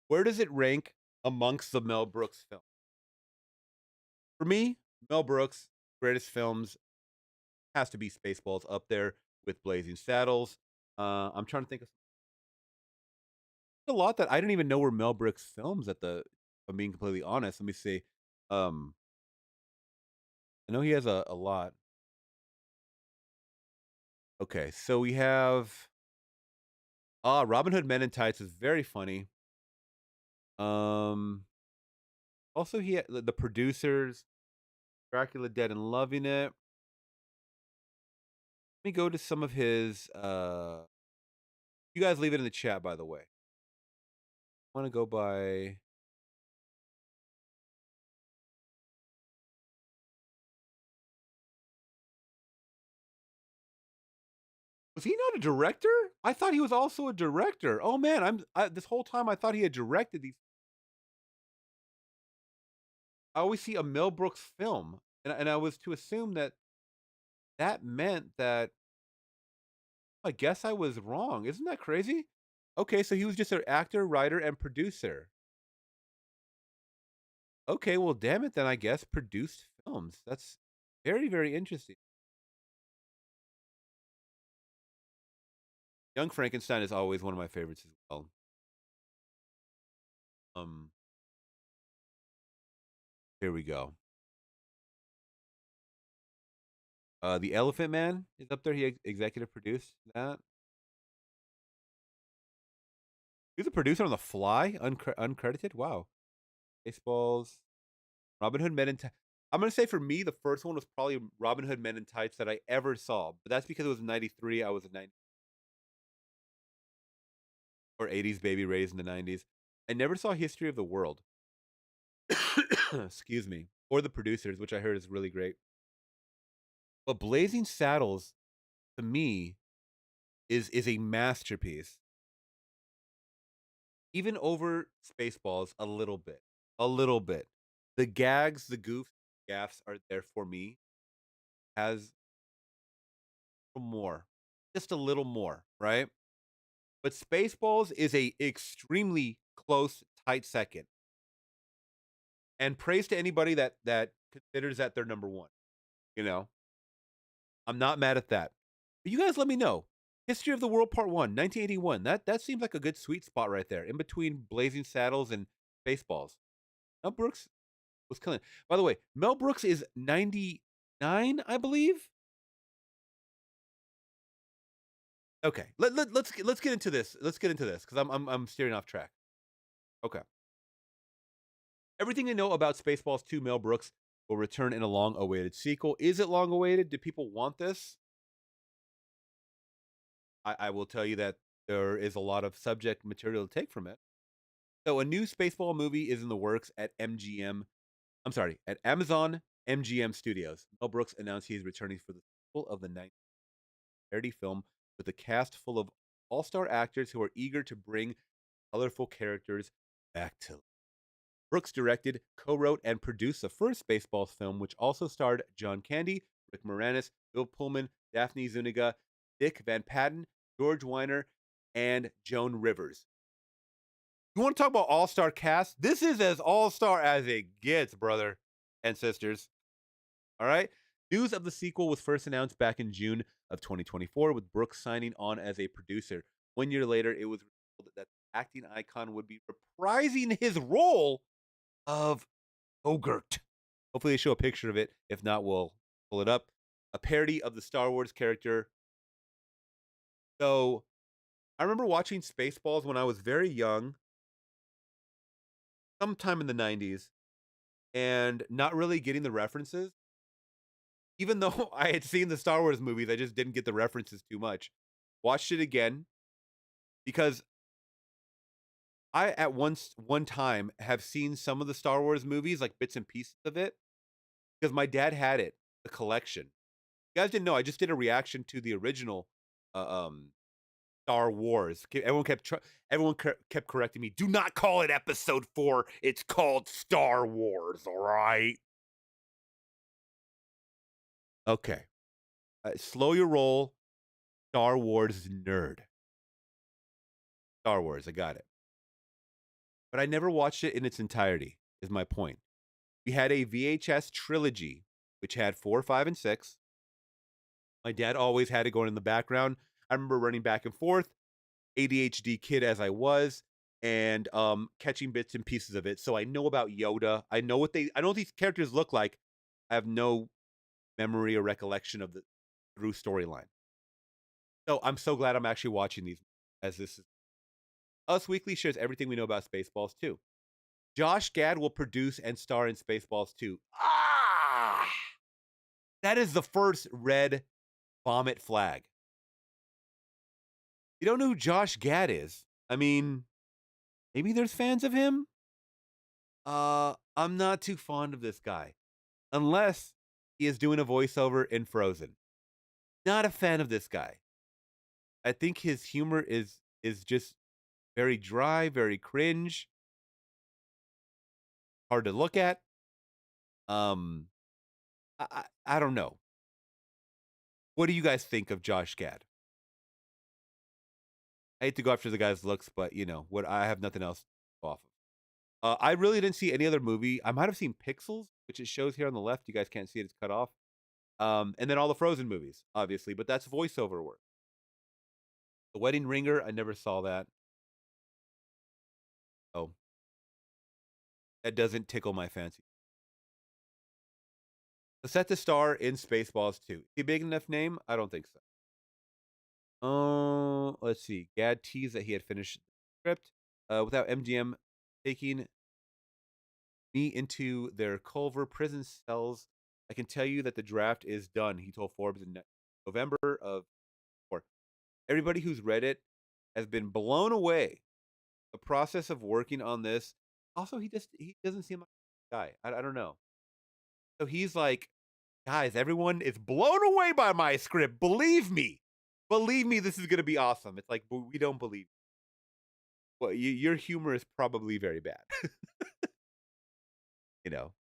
Where does it rank amongst the Mel Brooks films? For me, Mel Brooks' greatest films has to be Spaceballs, up there with Blazing Saddles. I'm trying to think of a lot that I didn't even know were Mel Brooks films if I'm being completely honest. Let me see. I know he has a lot. Okay, so we have Robin Hood Men in Tights is very funny. Also he had the producers, Dracula Dead and Loving It. Let me go to some of his you guys leave it in the chat, by the way. I want to go by Was he not a director? I thought he was also a director. Oh man, this whole time I thought he had directed these. I always see a Mel Brooks film, and I was to assume that meant that. I guess I was wrong. Isn't that crazy? Okay, so he was just an actor, writer, and producer. Okay, well, damn it, then I guess produced films. That's very interesting. Young Frankenstein is always one of my favorites as well. Here we go. The Elephant Man is up there. He executive produced that. He's a producer on The Fly, uncredited. Wow. Baseballs. Robin Hood Men in Tights. I'm gonna say for me, the first one was probably Robin Hood Men in Tights that I ever saw, but that's because it was in '93. I was a 90 or '80s baby raised in the '90s. I never saw History of the World. Excuse me, or The Producers, which I heard is really great. But Blazing Saddles, to me, is a masterpiece. Even over Spaceballs, a little bit, a little bit. The gags, the goofs, gaffs are there for me. Has more, just a little more, right? But Spaceballs is a extremely close, tight second. And praise to anybody that considers that their number one. You know, I'm not mad at that. But you guys let me know. History of the World Part 1, 1981. That seems like a good sweet spot right there, in between Blazing Saddles and Spaceballs. Mel Brooks was killing it. By the way, Mel Brooks is 99, I believe. Okay, let's get into this. Let's get into this because I'm steering off track. Okay. Everything you know about Spaceballs 2, Mel Brooks will return in a long-awaited sequel. Is it long-awaited? Do people want this? I will tell you that there is a lot of subject material to take from it. So a new Spaceball movie is in the works at MGM. I'm sorry, at Amazon MGM Studios. Mel Brooks announced he is returning for the sequel of the 1990s parody film with a cast full of all-star actors who are eager to bring colorful characters back to life. Brooks directed, co-wrote, and produced the first Spaceballs film, which also starred John Candy, Rick Moranis, Bill Pullman, Daphne Zuniga, Dick Van Patten, George Weiner, and Joan Rivers. You want to talk about all-star cast? This is as all-star as it gets, brother and sisters. All right? News of the sequel was first announced back in June of 2024, with Brooks signing on as a producer. 1 year later, it was revealed that the acting icon would be reprising his role of Ogre. Hopefully they show a picture of it. If not, we'll pull it up. A parody of the Star Wars character. So, I remember watching Spaceballs when I was very young, sometime in the 90s, and not really getting the references. Even though I had seen the Star Wars movies, I just didn't get the references too much. Watched it again because I, at one time, have seen some of the Star Wars movies, like bits and pieces of it, because my dad had it, the collection. You guys didn't know, I just did a reaction to the original Star Wars. Everyone kept correcting me. Do not call it Episode 4. It's called Star Wars, all right? Okay. Slow your roll. Star Wars nerd. Star Wars, I got it. But I never watched it in its entirety, is my point. We had a VHS trilogy, which had 4, 5, and 6. My dad always had it going in the background. I remember running back and forth, ADHD kid as I was, and catching bits and pieces of it. So I know about Yoda. I know what these characters look like. I have no memory or recollection of the through storyline. So I'm so glad I'm actually watching these, as this is Us Weekly shares everything we know about Spaceballs 2. Josh Gad will produce and star in Spaceballs 2. That is the first red vomit flag. You don't know who Josh Gad is? I mean, maybe there's fans of him? I'm not too fond of this guy. Unless he is doing a voiceover in Frozen. Not a fan of this guy. I think his humor is just very dry, very cringe. Hard to look at. I don't know. What do you guys think of Josh Gad? I hate to go after the guy's looks, but you know what? I have nothing else to go off of. I really didn't see any other movie. I might have seen Pixels, which it shows here on the left. You guys can't see it; it's cut off. And then all the Frozen movies, obviously, but that's voiceover work. The Wedding Ringer, I never saw that. Oh, that doesn't tickle my fancy. The set to star in Spaceballs 2. Is he a big enough name? I don't think so. Let's see. Gad teased that he had finished the script. without MGM taking me into their Culver prison cells, I can tell you that the draft is done, he told Forbes in November of 4. Everybody who's read it has been blown away. The process of working on this. Also, he doesn't seem like a guy. I don't know. So he's like, guys, everyone is blown away by my script. Believe me, this is gonna be awesome. It's like, but we don't believe. Well, your humor is probably very bad.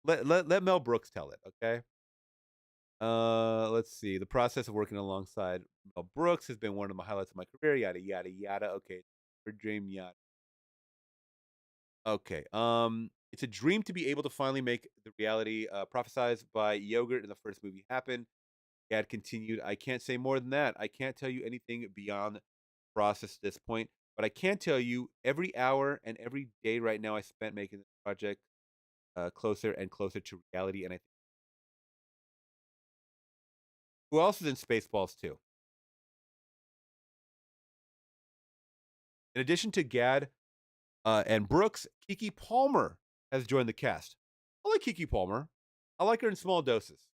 Let Mel Brooks tell it, okay? Let's see. The process of working alongside Mel Brooks has been one of the highlights of my career. Yada yada yada. Okay, for dream yada. Okay. It's a dream to be able to finally make the reality prophesized by Yogurt in the first movie happen. Gad continued, I can't say more than that. I can't tell you anything beyond the process at this point, but I can tell you every hour and every day right now I spent making this project closer and closer to reality. And I think who else is in Spaceballs 2? In addition to Gad and Brooks, Kiki Palmer has joined the cast. I like Kiki Palmer. I like her in small doses.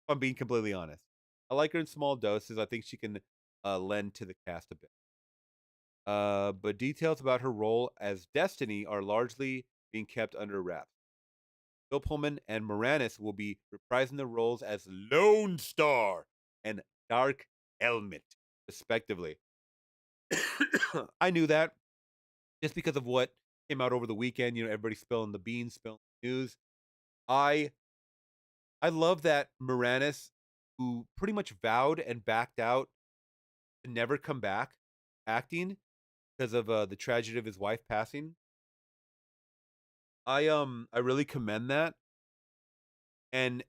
If I'm being completely honest, I like her in small doses. I think she can lend to the cast a bit. But details about her role as Destiny are largely being kept under wraps. Bill Pullman and Moranis will be reprising their roles as Lone Star and Dark Helmet, respectively. I knew that just because of what came out over the weekend. Everybody spilling the beans, spilling the news. I love that Moranis, who pretty much vowed and backed out to never come back acting because of the tragedy of his wife passing. I really commend that. And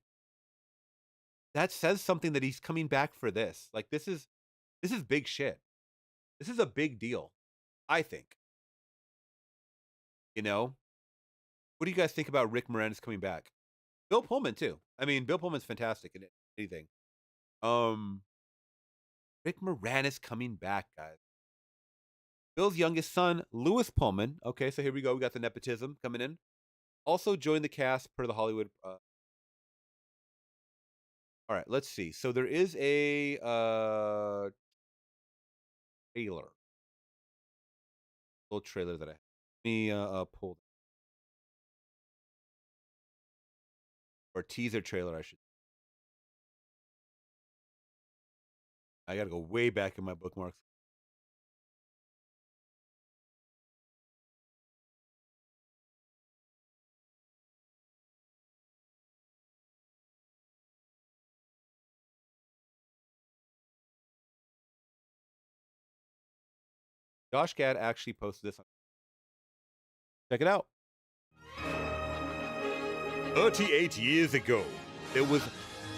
that says something that he's coming back for this. Like this is big shit. This is a big deal, I think. What do you guys think about Rick Moranis coming back? Bill Pullman too. I mean, Bill Pullman's fantastic in anything. Rick Moranis coming back, guys. Bill's youngest son, Louis Pullman. Okay, so here we go. We got the nepotism coming in. Also joined the cast per the Hollywood. All right, let's see. So there is a trailer. Little trailer that let me pull. Or teaser trailer, I should. I gotta go way back in my bookmarks. Josh Gad actually posted this. Check it out. 38 years ago, there was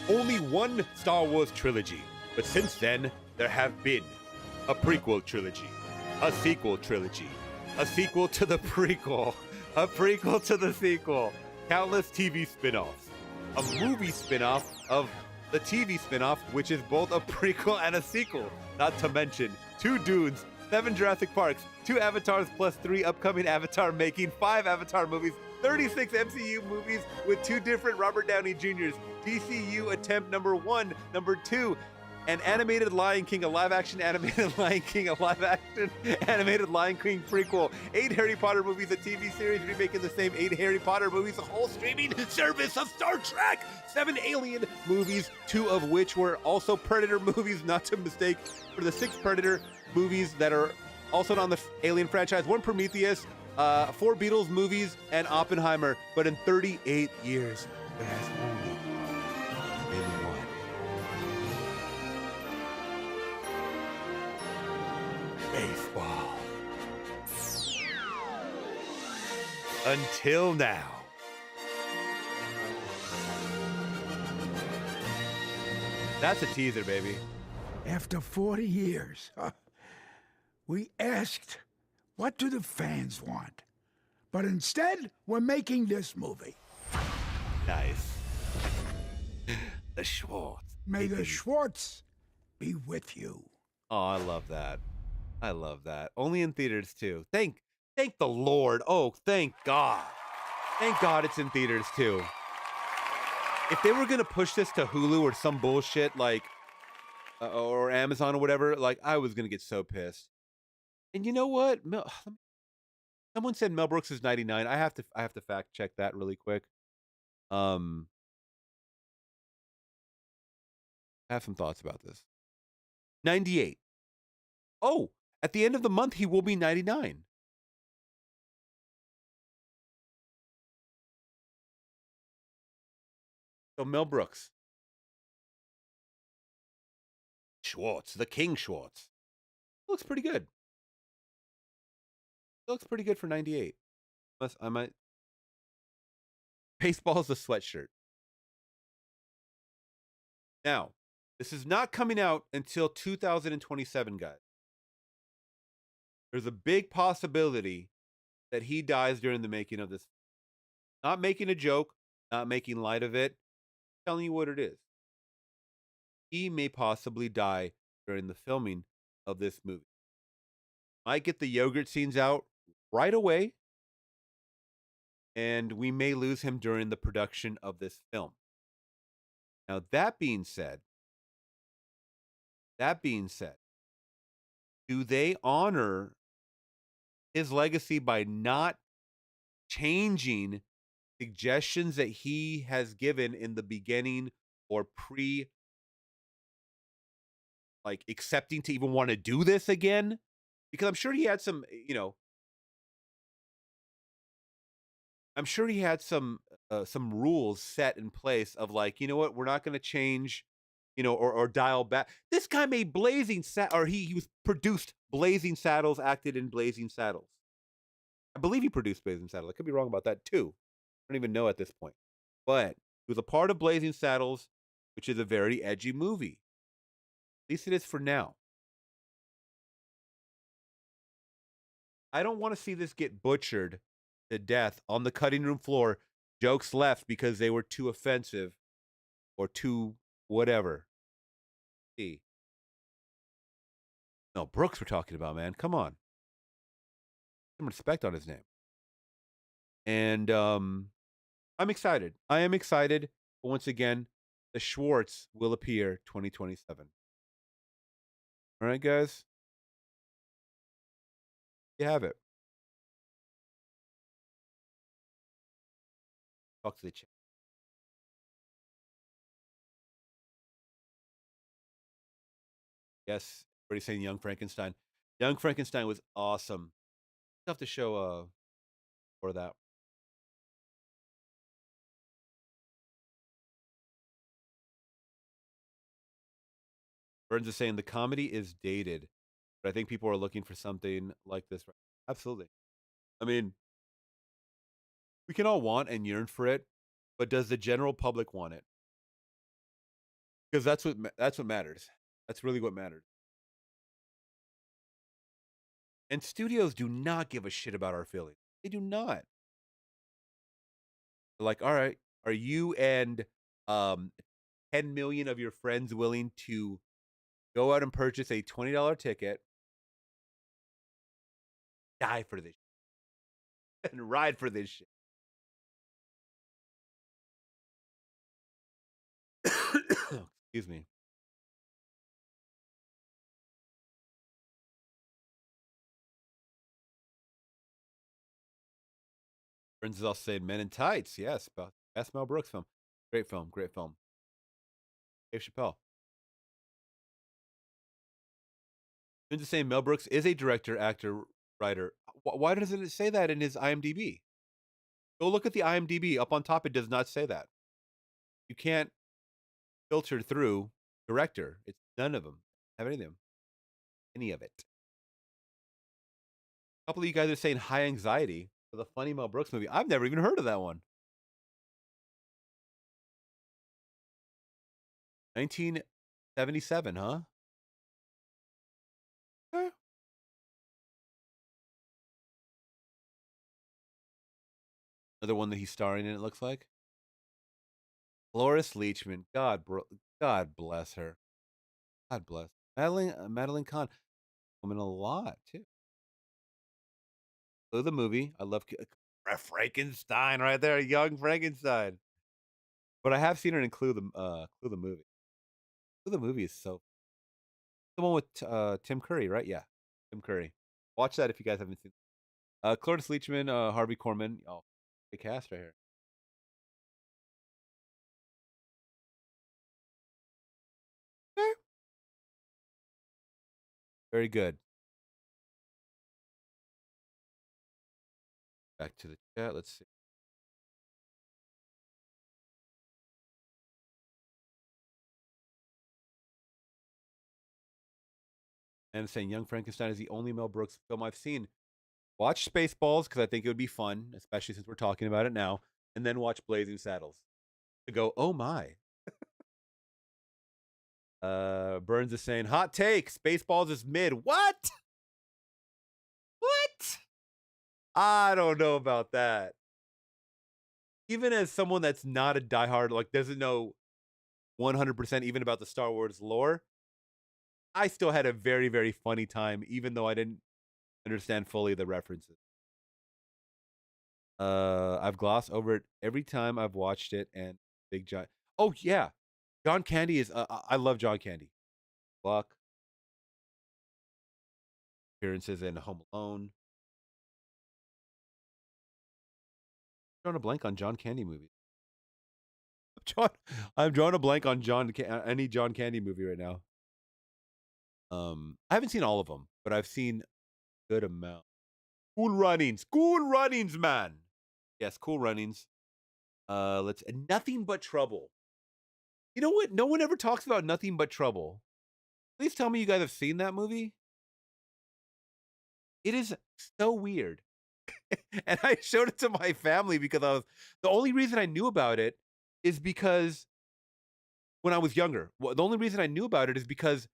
only one Star Wars trilogy, but since then, there have been a prequel trilogy, a sequel trilogy, a sequel to the prequel, a prequel to the sequel, countless TV spin-offs, a movie spin-off of the TV spin-off, which is both a prequel and a sequel, not to mention 2 Dunes, 7 Jurassic Parks, 2 Avatars plus 3 upcoming Avatar making, 5 Avatar movies, 36 MCU movies with 2 different Robert Downey Jr.'s, DCU attempt number 1, number 2, an animated Lion King, a live-action animated Lion King, a live-action animated Lion King prequel, 8 Harry Potter movies, a TV series remaking the same 8 Harry Potter movies, a whole streaming service of Star Trek, 7 Alien movies, 2 of which were also Predator movies, not to mistake for the 6 Predator movies that are also on the Alien franchise, 1 Prometheus, 4 Beatles movies, and Oppenheimer. But in 38 years, there has only been one. Baseball. Until now. That's a teaser, baby.
After 40 years, we asked, what do the fans want? But instead, we're making this movie.
Nice. The Schwartz.
May the Schwartz be with you.
Oh, I love that. I love that. Only in theaters, too. Thank Thank the Lord. Oh, thank God. Thank God it's in theaters too. If they were gonna push this to Hulu or some bullshit like, or Amazon or whatever, like I was gonna get so pissed. And you know what? Someone said Mel Brooks is 99. I have to fact check that really quick. Um, I have some thoughts about this. 98. Oh, at the end of the month he will be 99. So Mel Brooks. Schwartz, the King Schwartz. Looks pretty good. Looks pretty good for 98. Unless I might. Baseball's a sweatshirt. Now, this is not coming out until 2027, guys. There's a big possibility that he dies during the making of this. Not making a joke, not making light of it, telling you what it is. He may possibly die during the filming of this movie. Might get the yogurt scenes out right away, and we may lose him during the production of this film. Now, that being said, do they honor his legacy by not changing suggestions that he has given in the beginning or like accepting to even want to do this again? Because I'm sure he had some, I'm sure he had some rules set in place of like, you know what, we're not going to change, or dial back. This guy made he was produced Blazing Saddles, acted in Blazing Saddles. I believe he produced Blazing Saddles. I could be wrong about that too. I don't even know at this point. But he was a part of Blazing Saddles, which is a very edgy movie. At least it is for now. I don't want to see this get butchered to death on the cutting room floor. Jokes left because they were too offensive or too whatever. See. No, Brooks we're talking about, man. Come on. Some respect on his name. And I'm excited. I am excited. But once again, the Schwartz will appear 2027. All right, guys. You have it. Talk to the chat. Yes, everybody's saying Young Frankenstein. Young Frankenstein was awesome. Tough to show for that. Burns is saying the comedy is dated, but I think people are looking for something like this. Absolutely. I mean, we can all want and yearn for it, but does the general public want it? Because that's what matters. That's really what matters. And studios do not give a shit about our feelings. They do not. They're like, all right, are you and 10 million of your friends willing to go out and purchase a $20 ticket, die for this shit, and ride for this shit? Excuse me. Burns is also saying Men in Tights. Yes, best Mel Brooks film. Great film. Great film. Dave Chappelle. Burns is saying Mel Brooks is a director, actor, writer. Why doesn't it say that in his IMDb? Go look at the IMDb. Up on top, it does not say that. You can't filter through director. It's none of them. Have any of them. Any of it. A couple of you guys are saying High Anxiety for the funny Mel Brooks movie. I've never even heard of that one. 1977, huh? Eh. Another one that he's starring in, it looks like. Cloris Leachman. God bless her. God bless. Madeline Kahn. I'm in a lot, too. Clue the movie. I love Frankenstein right there, young Frankenstein. But I have seen her in Clue the movie. Clue the movie is so the one with Tim Curry, right? Yeah, Tim Curry. Watch that if you guys haven't seen. Cloris Leachman, Harvey Korman. Oh, big cast right here. Okay. Very good. Back to the chat. Let's see. And saying Young Frankenstein is the only Mel Brooks film I've seen. Watch Spaceballs because I think it would be fun, especially since we're talking about it now. And then watch Blazing Saddles to go, oh my. Burns is saying, hot take, Spaceballs is mid. What? What? I don't know about that. Even as someone that's not a diehard, like doesn't know 100% even about the Star Wars lore, I still had a very, very funny time, even though I didn't understand fully the references. I've glossed over it every time I've watched it, and Big John. Oh yeah, John Candy is. I love John Candy. Buck appearances in Home Alone. I'm drawing a blank on John Candy movies. I'm drawing a blank on any John Candy movie right now. I haven't seen all of them, but I've seen a good amount. Cool Runnings, man. Yes, Cool Runnings. Let's Nothing But Trouble. You know what? No one ever talks about Nothing But Trouble. Please tell me you guys have seen that movie. It is so weird. And I showed it to my family because the only reason I knew about it is because when I was younger. The only reason I knew about it is because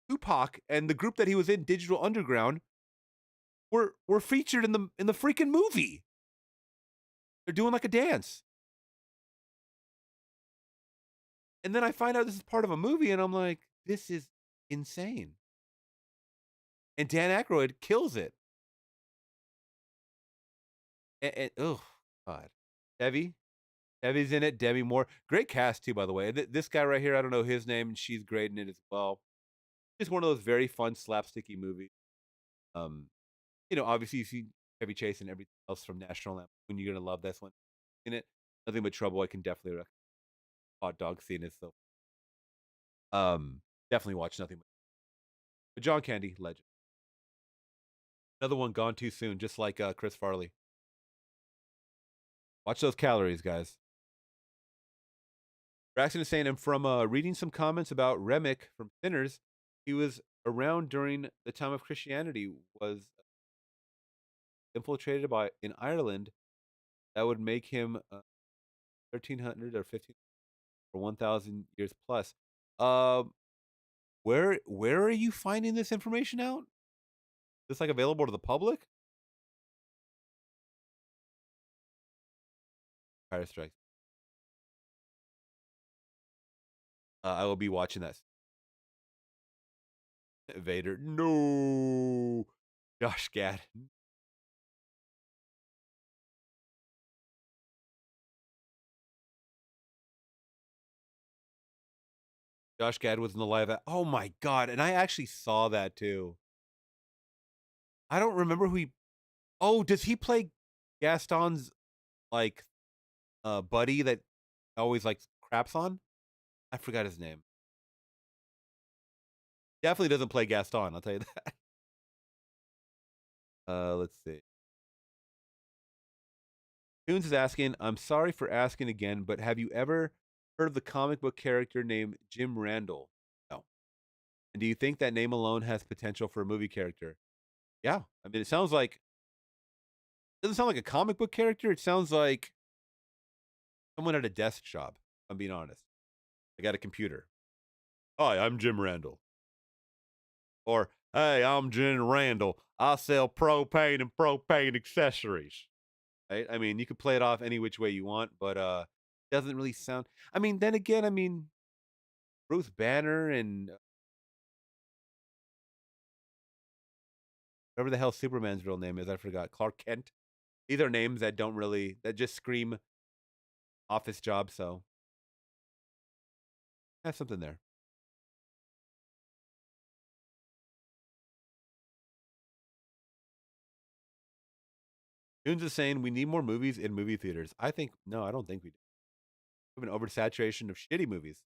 Tupac and the group that he was in, Digital Underground, were featured in the freaking movie. They're doing like a dance. And then I find out this is part of a movie, and I'm like, this is insane. And Dan Aykroyd kills it. And oh, God. Debbie's in it. Debbie Moore. Great cast, too, by the way. This guy right here, I don't know his name, and she's great in it as well. It's one of those very fun, slapsticky movies. Obviously, you see Chevy Chase and everything else from National Lampoon. You're going to love this one. In it. Nothing But Trouble, I can definitely recommend. Hot dog scene is so. Definitely watch Nothing But John Candy, legend. Another one gone too soon, just like Chris Farley. Watch those calories, guys. Braxton is saying, I'm from reading some comments about Remick from Sinners. He was around during the time of Christianity, was infiltrated in Ireland. That would make him 1,300 or 15 or 1,000 years plus. Where are you finding this information out? Is this like available to the public? Fire Strike. I will be watching that. Vader. No. Josh Gad. Josh Gad was in the live. Oh my God. And I actually saw that too. I don't remember who he. Oh, does he play Gaston's like buddy that always like craps on? I forgot his name. Definitely doesn't play Gaston, I'll tell you that. Let's see. Tunes is asking, I'm sorry for asking again, but have you ever heard of the comic book character named Jim Randall? No. And do you think that name alone has potential for a movie character? Yeah. I mean, it doesn't sound like a comic book character. It sounds like someone at a desk job, if I'm being honest. I got a computer. Hi, I'm Jim Randall. Or, hey, I'm Jim Randall. I sell propane and propane accessories. Right? I mean, you could play it off any which way you want, but it doesn't really sound. I mean, then again, Bruce Banner and whatever the hell Superman's real name is, I forgot. Clark Kent. These are names that don't really, that just scream office job. So have something there. Tunes is saying we need more movies in movie theaters. I think, no, I don't think we do. We have an oversaturation of shitty movies.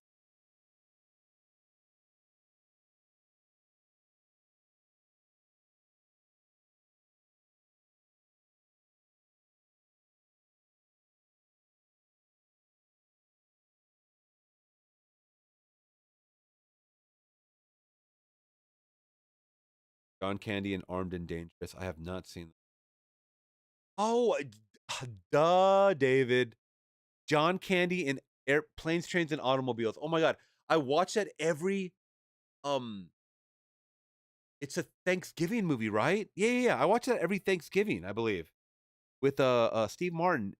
John Candy and Armed and Dangerous. I have not seen. Oh, duh, David. John Candy and Airplanes, Trains, and Automobiles. Oh my god, I watch that every. It's a Thanksgiving movie, right? Yeah. I watch that every Thanksgiving, I believe, with Steve Martin.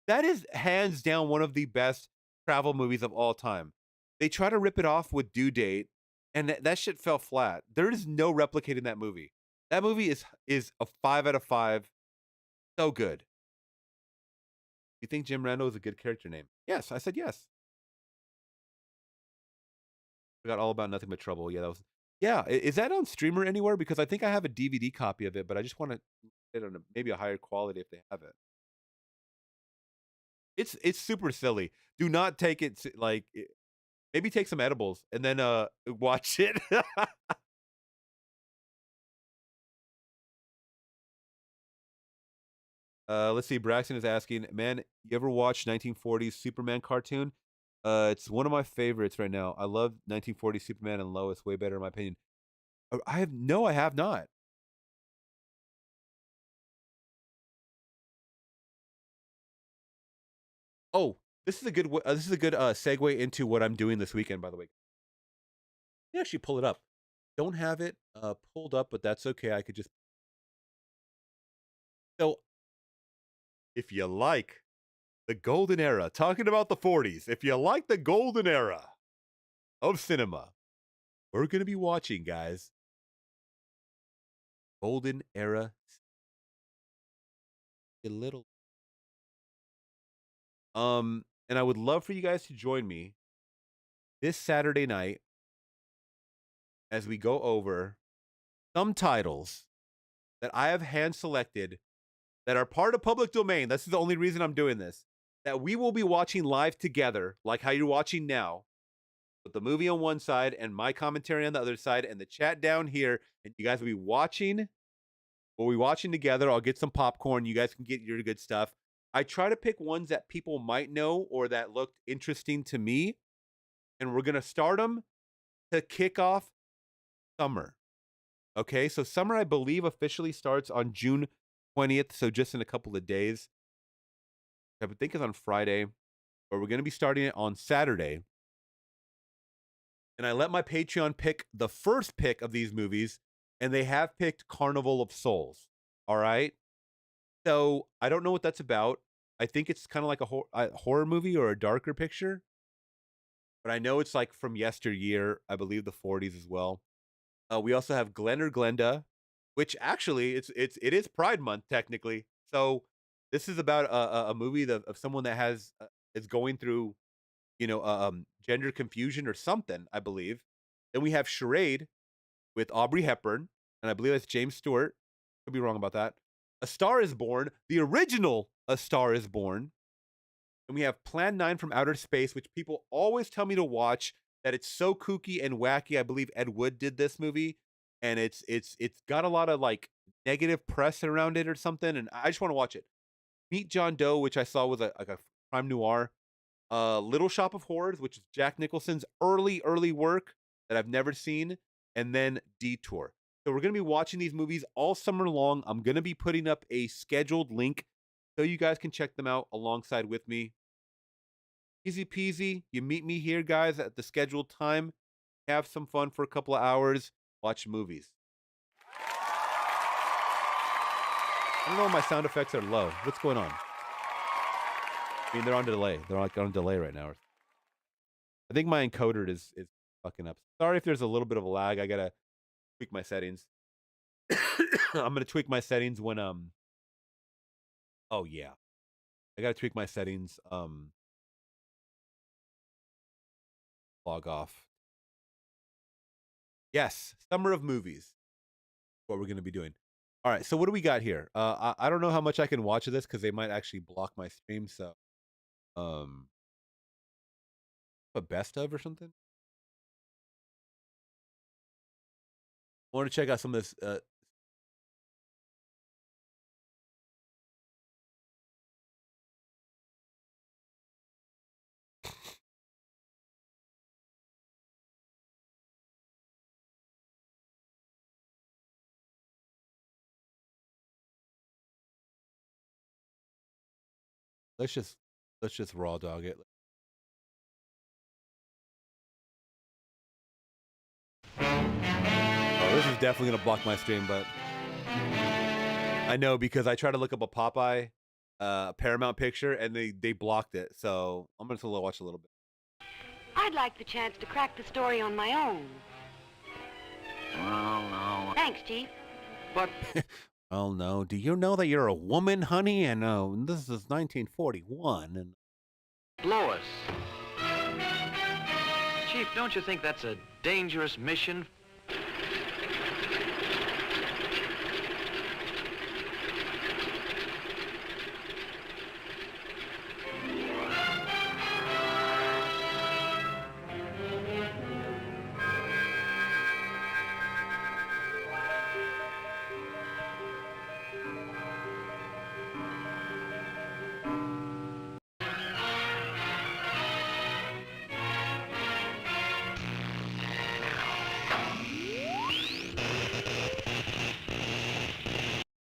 That is hands down one of the best travel movies of all time. They try to rip it off with Due Date, and that shit fell flat. There is no replicating that movie. That movie is a 5 out of 5. So good. You think Jim Randall is a good character name? Yes, I said yes. We got All About Nothing But Trouble. Yeah, that was. Yeah, is that on streamer anywhere? Because I think I have a DVD copy of it, but I just want to get on maybe a higher quality if they have it. It's super silly. Do not take it like. Maybe take some edibles and then watch it. Let's see. Braxton is asking, man, you ever watch 1940s Superman cartoon? It's one of my favorites right now. I love 1940s Superman and Lois. Way better in my opinion. I have not. Oh, this is a good segue into what I'm doing this weekend. By the way, let me actually pull it up. Don't have it pulled up, but that's okay. I could just. So, if you like the golden era, talking about the 40s, if you like the golden era of cinema, we're going to be watching, guys, golden era. A little. And I would love for you guys to join me this Saturday night as we go over some titles that I have hand selected that are part of public domain. This is the only reason I'm doing this. That we will be watching live together, like how you're watching now, with the movie on one side and my commentary on the other side, and the chat down here. And you guys will be watching. We'll be watching together. I'll get some popcorn. You guys can get your good stuff. I try to pick ones that people might know or that looked interesting to me. And we're going to start them to kick off summer. Okay, so summer, I believe, officially starts on June 20th, so just in a couple of days. I would think it's on Friday, but we're going to be starting it on Saturday. And I let my Patreon pick the first pick of these movies, and they have picked Carnival of Souls. All right? So I don't know what that's about. I think it's kind of like a horror movie or a darker picture. But I know it's like from yesteryear, I believe the 40s as well. We also have Glen or Glenda, which actually it is Pride Month technically. So this is about a movie of someone that is going through, gender confusion or something, I believe. Then we have Charade with Audrey Hepburn, and I believe that's James Stewart. Could be wrong about that. A Star is Born, the original A Star is Born. And we have Plan 9 from Outer Space, which people always tell me to watch, that it's so kooky and wacky. I believe Ed Wood did this movie, and it's got a lot of like negative press around it or something, and I just want to watch it. Meet John Doe, which I saw was a crime noir. Little Shop of Horrors, which is Jack Nicholson's early work that I've never seen, and then Detour. So we're going to be watching these movies all summer long. I'm going to be putting up a scheduled link so you guys can check them out alongside with me. Easy peasy. You meet me here, guys, at the scheduled time. Have some fun for a couple of hours. Watch movies. I don't know if my sound effects are low. What's going on? I mean, they're on delay. They're like on delay right now. I think my encoder is fucking up. Sorry if there's a little bit of a lag. I got to tweak my settings. I'm gonna tweak my settings when oh yeah. I gotta tweak my settings. Log off. Yes, summer of movies. What we're gonna be doing. All right, so what do we got here? I don't know how much I can watch of this because they might actually block my stream. So, um, a best of or something. I want to check out some of this. Let's just raw dog it. Oh, this is definitely gonna block my stream, but I know because I tried to look up a Popeye Paramount picture and they blocked it. So I'm gonna watch a little bit.
I'd like the chance to crack the story on my own.
Well, no.
Thanks, Chief.
But
Oh no! Do you know that you're a woman, honey? And this is 1941. And
Lois. Chief, don't you think that's a dangerous mission?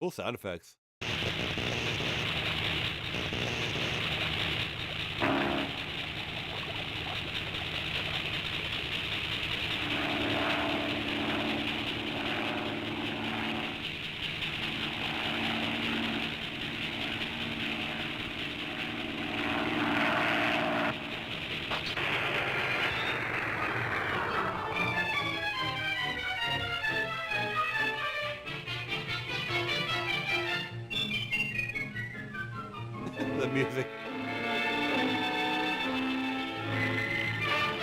cool sound effects. The music.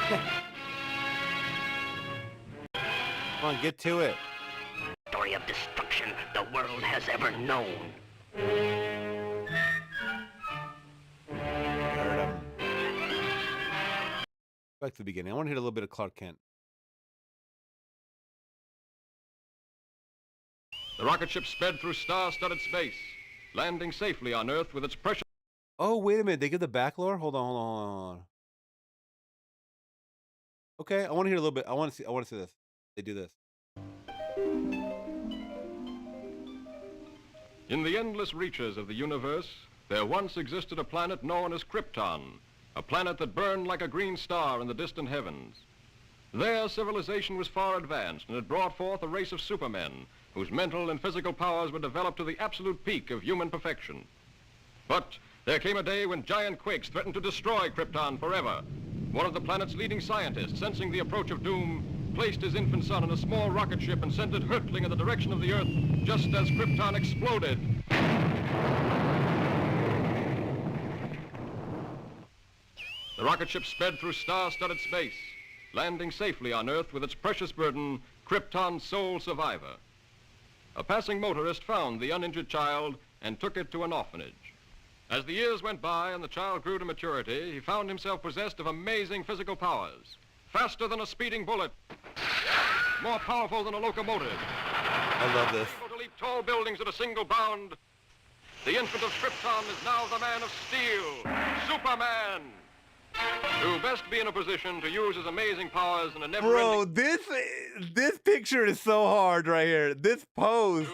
Come on, get to it.
Story of destruction the world has ever known.
Back to the beginning. I want to hit a little bit of Clark Kent.
The rocket ship sped through star-studded space, landing safely on Earth with its precious...
Oh, wait a minute. They give the back lore? Hold on. Okay, I want to hear a little bit. I want to see this. They do this.
In the endless reaches of the universe, there once existed a planet known as Krypton, a planet that burned like a green star in the distant heavens. There, civilization was far advanced and had brought forth a race of supermen whose mental and physical powers were developed to the absolute peak of human perfection. But there came a day when giant quakes threatened to destroy Krypton forever. One of the planet's leading scientists, sensing the approach of doom, placed his infant son in a small rocket ship and sent it hurtling in the direction of the Earth just as Krypton exploded. The rocket ship sped through star-studded space, landing safely on Earth with its precious burden, Krypton's sole survivor. A passing motorist found the uninjured child and took it to an orphanage. As the years went by and the child grew to maturity, he found himself possessed of amazing physical powers. Faster than a speeding bullet, more powerful than a locomotive.
I love this.
Able to leap tall buildings at a single bound. The infant of Krypton is now the Man of Steel, Superman, who best be in a position to use his amazing powers in a never-ending...
Bro, this picture is so hard right here. This pose.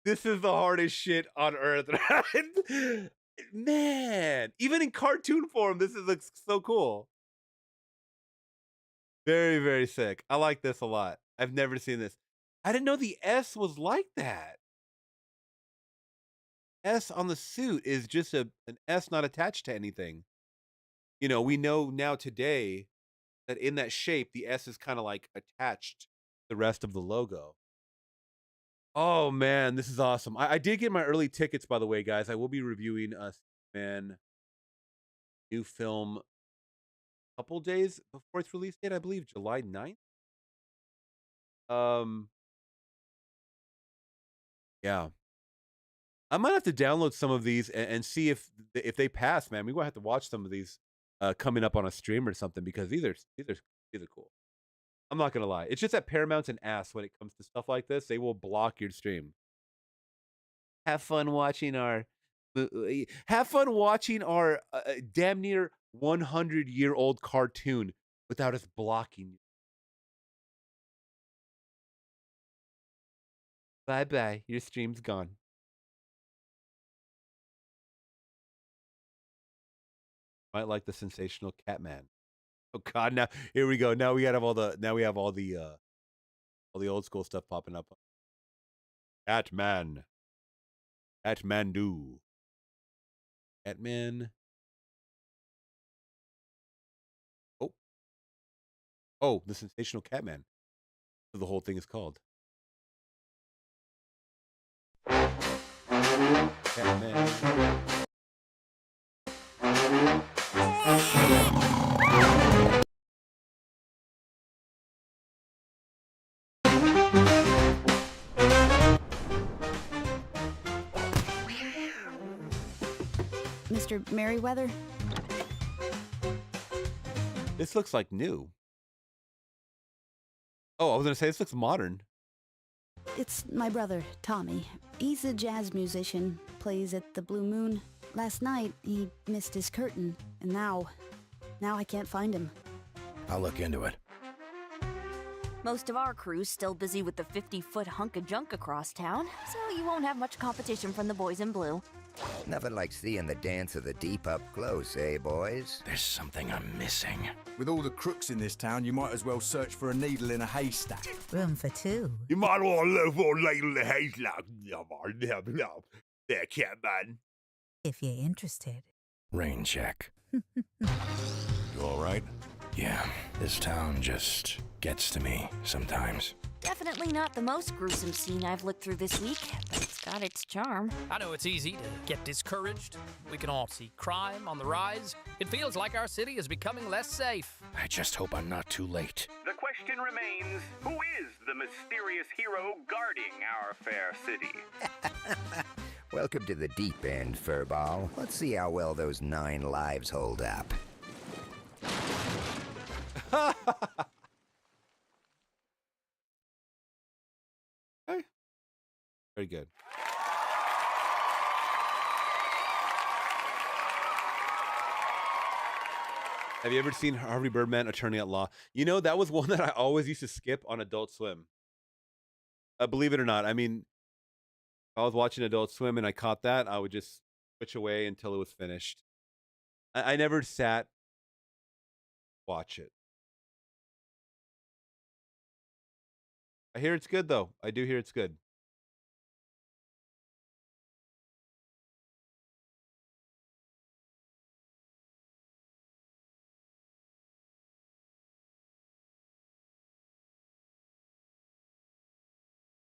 This is the hardest shit on earth. Man, even in cartoon form, looks so cool. Very, very sick. I like this a lot. I've never seen this. I didn't know the S was like that. S on the suit is just an S not attached to anything. You know, we know now today that in that shape, the S is kind of like attached to the rest of the logo. Oh man, this is awesome. I did get my early tickets, by the way, guys. I will be reviewing Man new film a couple days before its release date, I believe July 9th. Um, yeah. I might have to download some of these and see if they pass, man. We gonna have to watch some of these coming up on a stream or something because these are cool. I'm not gonna lie. It's just that Paramount's an ass when it comes to stuff like this. They will block your stream. Have fun watching our damn near 100-year-old cartoon without us blocking you. Bye-bye. Your stream's gone. Might like the sensational Catman. Oh God! Now here we go. Now we have all the old school stuff popping up. Catman, Catmandu, Catman. Oh, the sensational Catman. So the whole thing is called Catman.
Mr. Merriweather?
This looks like new. Oh, I was gonna say this looks modern.
It's my brother, Tommy. He's a jazz musician, plays at the Blue Moon. Last night, he missed his curtain, and now I can't find him.
I'll look into it.
Most of our crew's still busy with the 50-foot hunk of junk across town, so you won't have much competition from the boys in blue.
Nothing like seeing the dance of the deep up close, eh, boys?
There's something I'm missing.
With all the crooks in this town, you might as well search for a needle in a haystack.
Room for two.
You might want to look for a needle in a haystack. There, Catman.
If you're interested.
Rain check. You all right? Yeah, this town just gets to me sometimes.
Definitely not the most gruesome scene I've looked through this week, but it's got its charm.
I know it's easy to get discouraged. We can all see crime on the rise. It feels like our city is becoming less safe.
I just hope I'm not too late.
The question remains, who is the mysterious hero guarding our fair city?
Welcome to the deep end, Furball. Let's see how well those 9 lives hold up.
Hey. Very good. Have you ever seen Harvey Birdman, Attorney at Law? You know, that was one that I always used to skip on Adult Swim. Believe it or not. I mean, if I was watching Adult Swim and I caught that, I would just switch away until it was finished. I never sat watch it. I hear it's good, though. I do hear it's good.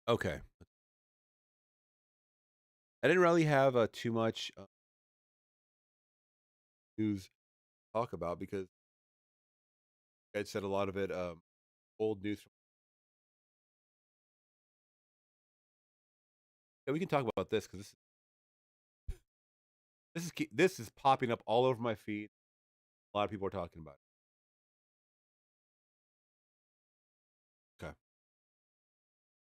Okay. I didn't really have too much news to talk about because I said a lot of it old news. Yeah, we can talk about this because this is popping up all over my feed. A lot of people are talking about it. Okay.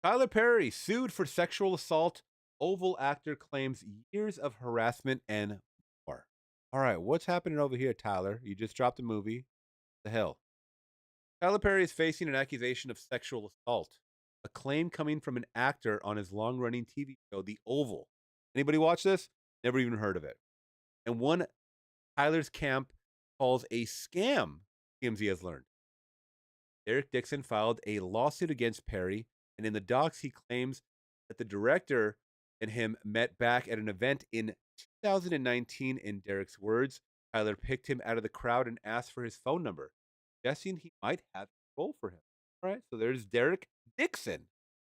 Tyler Perry sued for sexual assault. Oval actor claims years of harassment and more. All right, what's happening over here, Tyler? You just dropped a movie. The hell? Tyler Perry is facing an accusation of sexual assault. A claim coming from an actor on his long-running TV show, The Oval. Anybody watch this? Never even heard of it. And one Tyler's camp calls a scam, TMZ has learned. Derek Dixon filed a lawsuit against Perry, and in the docs he claims that the director and him met back at an event in 2019. In Derek's words, Tyler picked him out of the crowd and asked for his phone number, guessing he might have a role for him. All right, so there's Derek Dixon,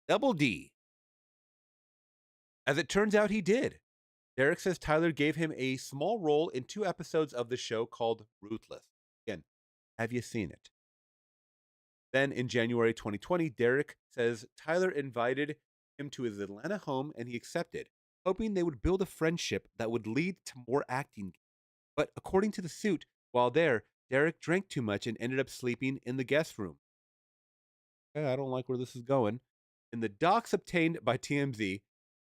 double D. As it turns out, he did. Derek says Tyler gave him a small role in 2 episodes of the show called Ruthless. Again, have you seen it? Then in January 2020, Derek says Tyler invited him to his Atlanta home and he accepted, hoping they would build a friendship that would lead to more acting. But according to the suit, while there, Derek drank too much and ended up sleeping in the guest room. I don't like where this is going. In the docs obtained by TMZ,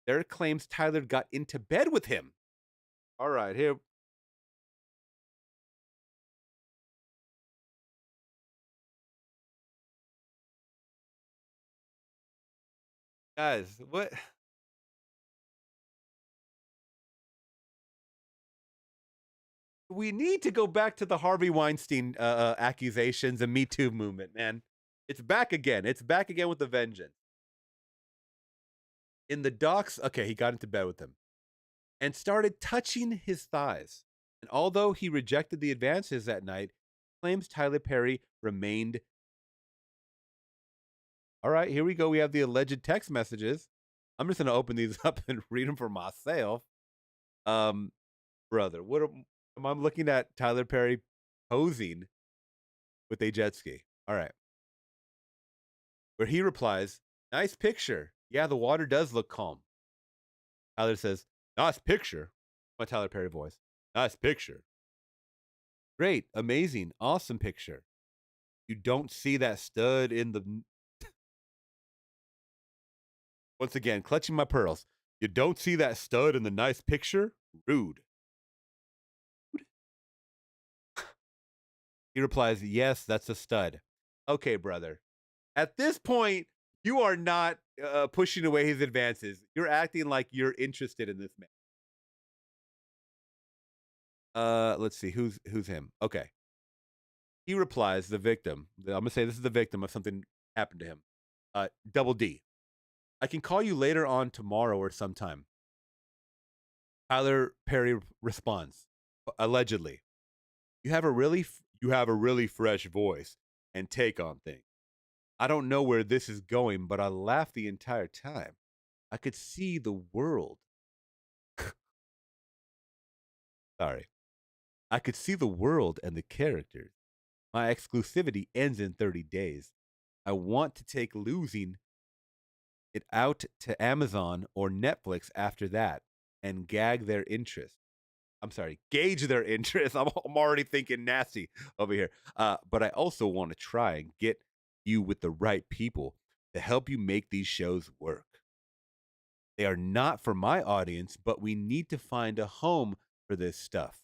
Derek claims Tyler got into bed with him. All right, here. Guys, what? We need to go back to the Harvey Weinstein accusations and Me Too movement, man. It's back again. It's back again with a vengeance. In the docs, okay, he got into bed with him and started touching his thighs. And although he rejected the advances that night, claims Tyler Perry remained. All right, here we go. We have the alleged text messages. I'm just going to open these up and read them for myself. Brother, what am I looking at? Tyler Perry posing with a jet ski. All right. Where he replies, "Nice picture. Yeah, the water does look calm." Tyler says, "Nice picture." My Tyler Perry voice. "Nice picture." "Great, amazing, awesome picture. You don't see that stud in the..." Once again, clutching my pearls. "You don't see that stud in the nice picture? Rude." He replies, "Yes, that's a stud." Okay, brother. At this point, you are not pushing away his advances. You're acting like you're interested in this man. Let's see. Who's him? Okay. He replies, the victim. I'm going to say this is the victim of something happened to him. Double D. "I can call you later on tomorrow or sometime." Tyler Perry responds, allegedly, You have a really fresh voice and take on things. I don't know where this is going, but I laughed the entire time. I could see the world. Sorry. I could see the world and the characters. My exclusivity ends in 30 days. I want to take losing it out to Amazon or Netflix after that and gauge their interest. I'm already thinking nasty over here. But I also want to try and get you with the right people to help you make these shows work. They are not for my audience, but we need to find a home for this stuff.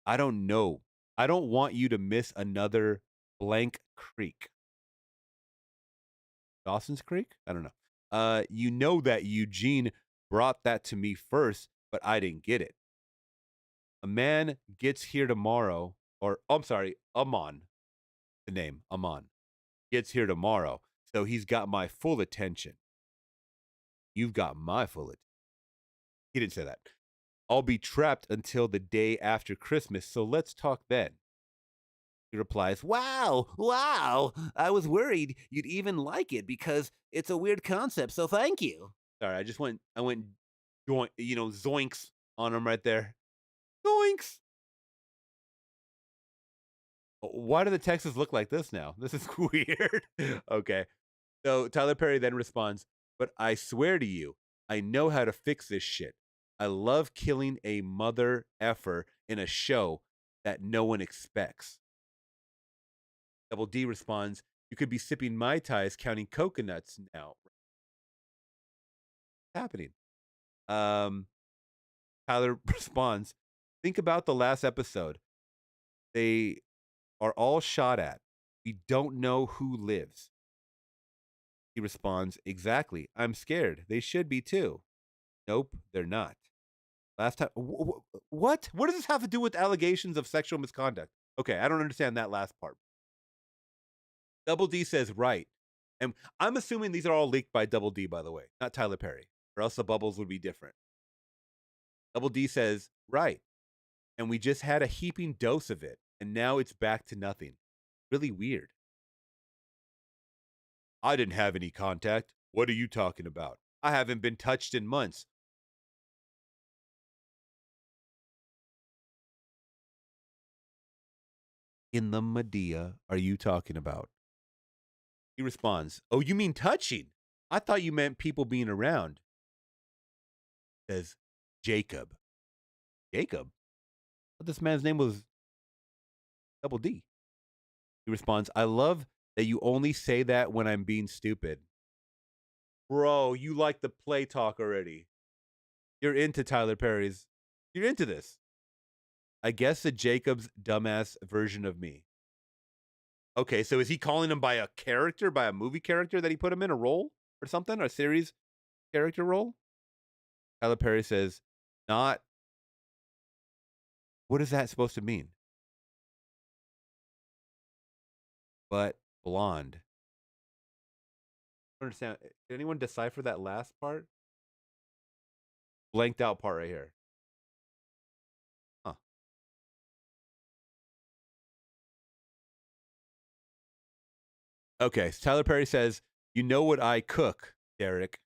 I don't know. I don't want you to miss another blank creek. Dawson's Creek? I don't know. You know that Eugene brought that to me first, but I didn't get it. A man gets here tomorrow, or I'm sorry, Amon, the name, Amon, gets here tomorrow, so he's got my full attention. You've got my full attention. He didn't say that. I'll be trapped until the day after Christmas, so let's talk then. He replies, wow, I was worried you'd even like it because it's a weird concept, so thank you. Sorry, I went zoinks on him right there. Zoinks! Why do the texts look like this now? This is weird. Okay. So Tyler Perry then responds, but I swear to you, I know how to fix this shit. I love killing a mother effer in a show that no one expects. Double D responds, you could be sipping Mai Tais counting coconuts now. What's happening? Tyler responds, think about the last episode. They are all shot at. We don't know who lives. He responds, exactly. I'm scared. They should be too. Nope, they're not. Last time, what? What does this have to do with allegations of sexual misconduct? Okay, I don't understand that last part. Double D says, right. And I'm assuming these are all leaked by Double D, by the way, not Tyler Perry, or else the bubbles would be different. Double D says, right. And we just had a heaping dose of it, and now it's back to nothing. Really weird. I didn't have any contact. What are you talking about? I haven't been touched in months. in the Medea are you talking about? He responds, oh, you mean touching? I thought you meant people being around. Says Jacob. Jacob? But this man's name was Double D. He responds, I love that you only say that when I'm being stupid. Bro, you like the play talk already. You're into Tyler Perry's. You're into this. I guess the Jacob's dumbass version of me. Okay, so is he calling him by a character, by a movie character that he put him in, a role or something, or a series character role? Tyler Perry says, not. What is that supposed to mean? But blonde. I don't understand. Did anyone decipher that last part? Blanked out part right here. Huh. Okay, so Tyler Perry says, you know what I cook, Derek?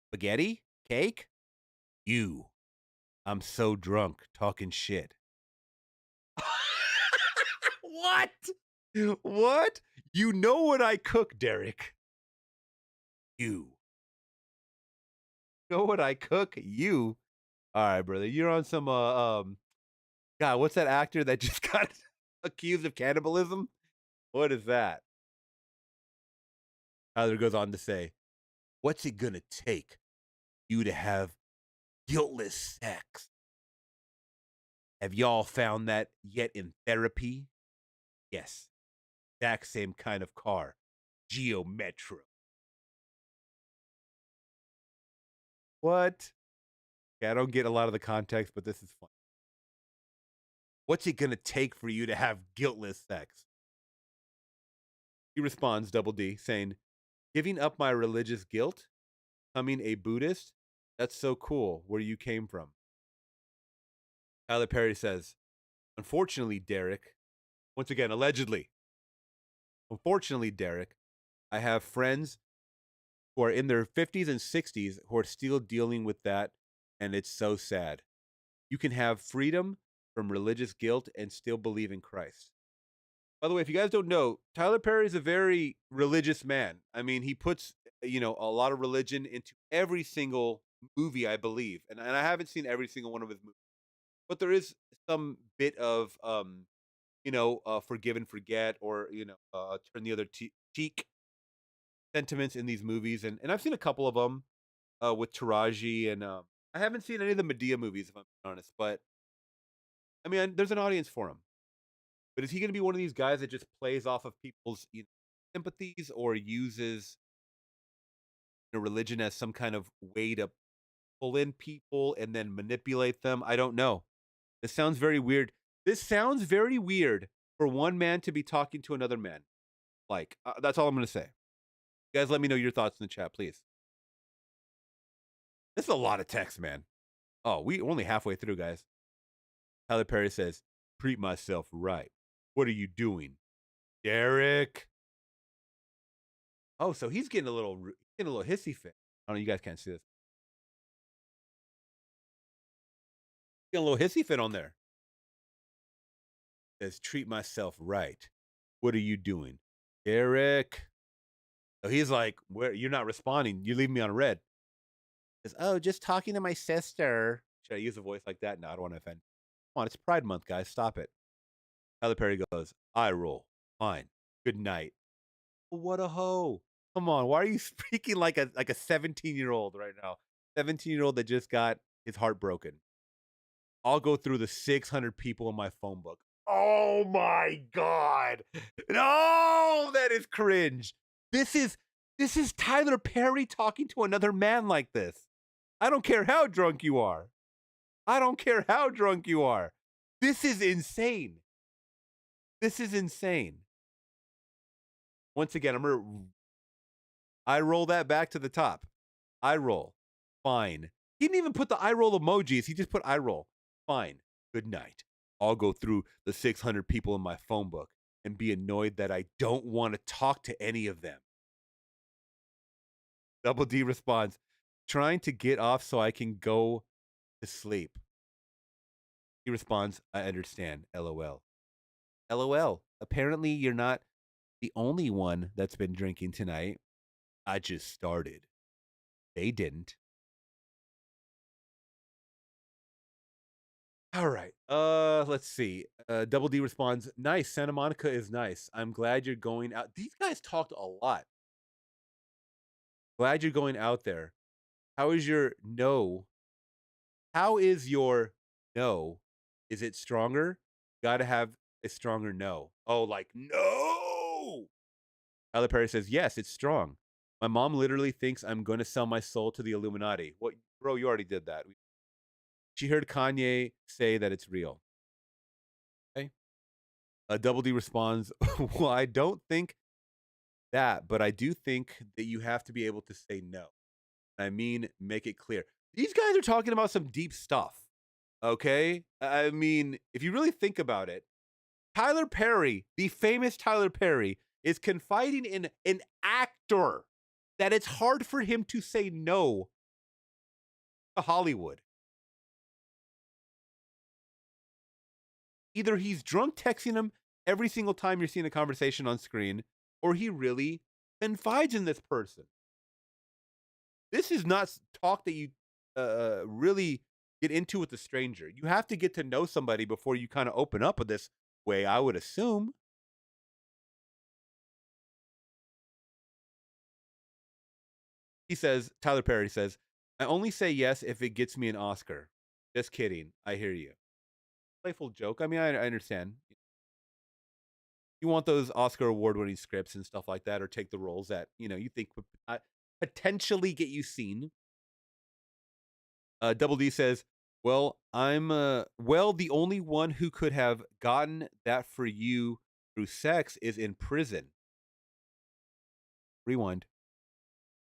Spaghetti? Cake? You. I'm so drunk talking shit. What? What? You know what I cook, Derek? You. Know what I cook? You. All right, brother. You're on some God, what's that actor that just got accused of cannibalism? What is that? Tyler goes on to say, what's it gonna take you to have guiltless sex? Have y'all found that yet in therapy? Yes. Exact same kind of car. Geo Metro. What? Yeah, I don't get a lot of the context, but this is fun. What's it gonna take for you to have guiltless sex? He responds, Double D, saying, giving up my religious guilt, becoming a Buddhist, that's so cool where you came from. Tyler Perry says, unfortunately, Derek, once again, allegedly, unfortunately, Derek, I have friends who are in their 50s and 60s who are still dealing with that, and it's so sad. You can have freedom from religious guilt and still believe in Christ. By the way, if you guys don't know, Tyler Perry is a very religious man. I mean, he puts, a lot of religion into every single movie, I believe. And I haven't seen every single one of his movies. But there is some bit of, forgive and forget, or, turn the other cheek sentiments in these movies. And I've seen a couple of them with Taraji. And I haven't seen any of the Medea movies, if I'm honest. But, I mean, there's an audience for him. But is he going to be one of these guys that just plays off of people's sympathies, or uses religion as some kind of way to pull in people and then manipulate them? I don't know. This sounds very weird. This sounds very weird for one man to be talking to another man. Like, that's all I'm going to say. You guys let me know your thoughts in the chat, please. This is a lot of text, man. Oh, we're only halfway through, guys. Tyler Perry says, treat myself right. What are you doing, Derek? Oh, so he's getting a little hissy fit. I don't know, you guys can't see this. Getting a little hissy fit on there. Says, treat myself right. What are you doing, Derek? So he's like, where you're not responding. You leave me on red. Says, oh, just talking to my sister. Should I use a voice like that? No, I don't want to offend. Come on, it's Pride Month, guys. Stop it. Tyler Perry goes, I roll. Fine. Good night. What a hoe. Come on. Why are you speaking like a 17-year-old right now? 17-year-old that just got his heart broken. I'll go through the 600 people in my phone book. Oh my God. No, that is cringe. This is Tyler Perry talking to another man like this. I don't care how drunk you are. I don't care how drunk you are. This is insane. This is insane. Once again, I roll that back to the top. I roll. Fine. He didn't even put the eye roll emojis. He just put eye roll. Fine. Good night. I'll go through the 600 people in my phone book and be annoyed that I don't want to talk to any of them. Double D responds, trying to get off so I can go to sleep. He responds, I understand. LOL. LOL. Apparently, you're not the only one that's been drinking tonight. I just started. They didn't. All right. Let's see. Double D responds, nice. Santa Monica is nice. I'm glad you're going out. These guys talked a lot. Glad you're going out there. How is your no? How is your no? Is it stronger? Gotta have a stronger no. Oh, like no. Tyler Perry says, yes, it's strong. My mom literally thinks I'm going to sell my soul to the Illuminati. What, bro, you already did that. She heard Kanye say that it's real. Okay. Double D responds, well, I don't think that, but I do think that you have to be able to say no. I mean, make it clear. These guys are talking about some deep stuff. Okay. I mean, if you really think about it, Tyler Perry, the famous Tyler Perry, is confiding in an actor that it's hard for him to say no to Hollywood. Either he's drunk texting him every single time you're seeing a conversation on screen, or he really confides in this person. This is not talk that you really get into with a stranger. You have to get to know somebody before you kind of open up with this way, I would assume. He says, Tyler Perry says, I only say yes if it gets me an Oscar. Just kidding. I hear you. Playful joke. I mean, I understand. You want those Oscar award-winning scripts and stuff like that, or take the roles that, you know, you think would potentially get you seen. Double D says, well, the only one who could have gotten that for you through sex is in prison. Rewind.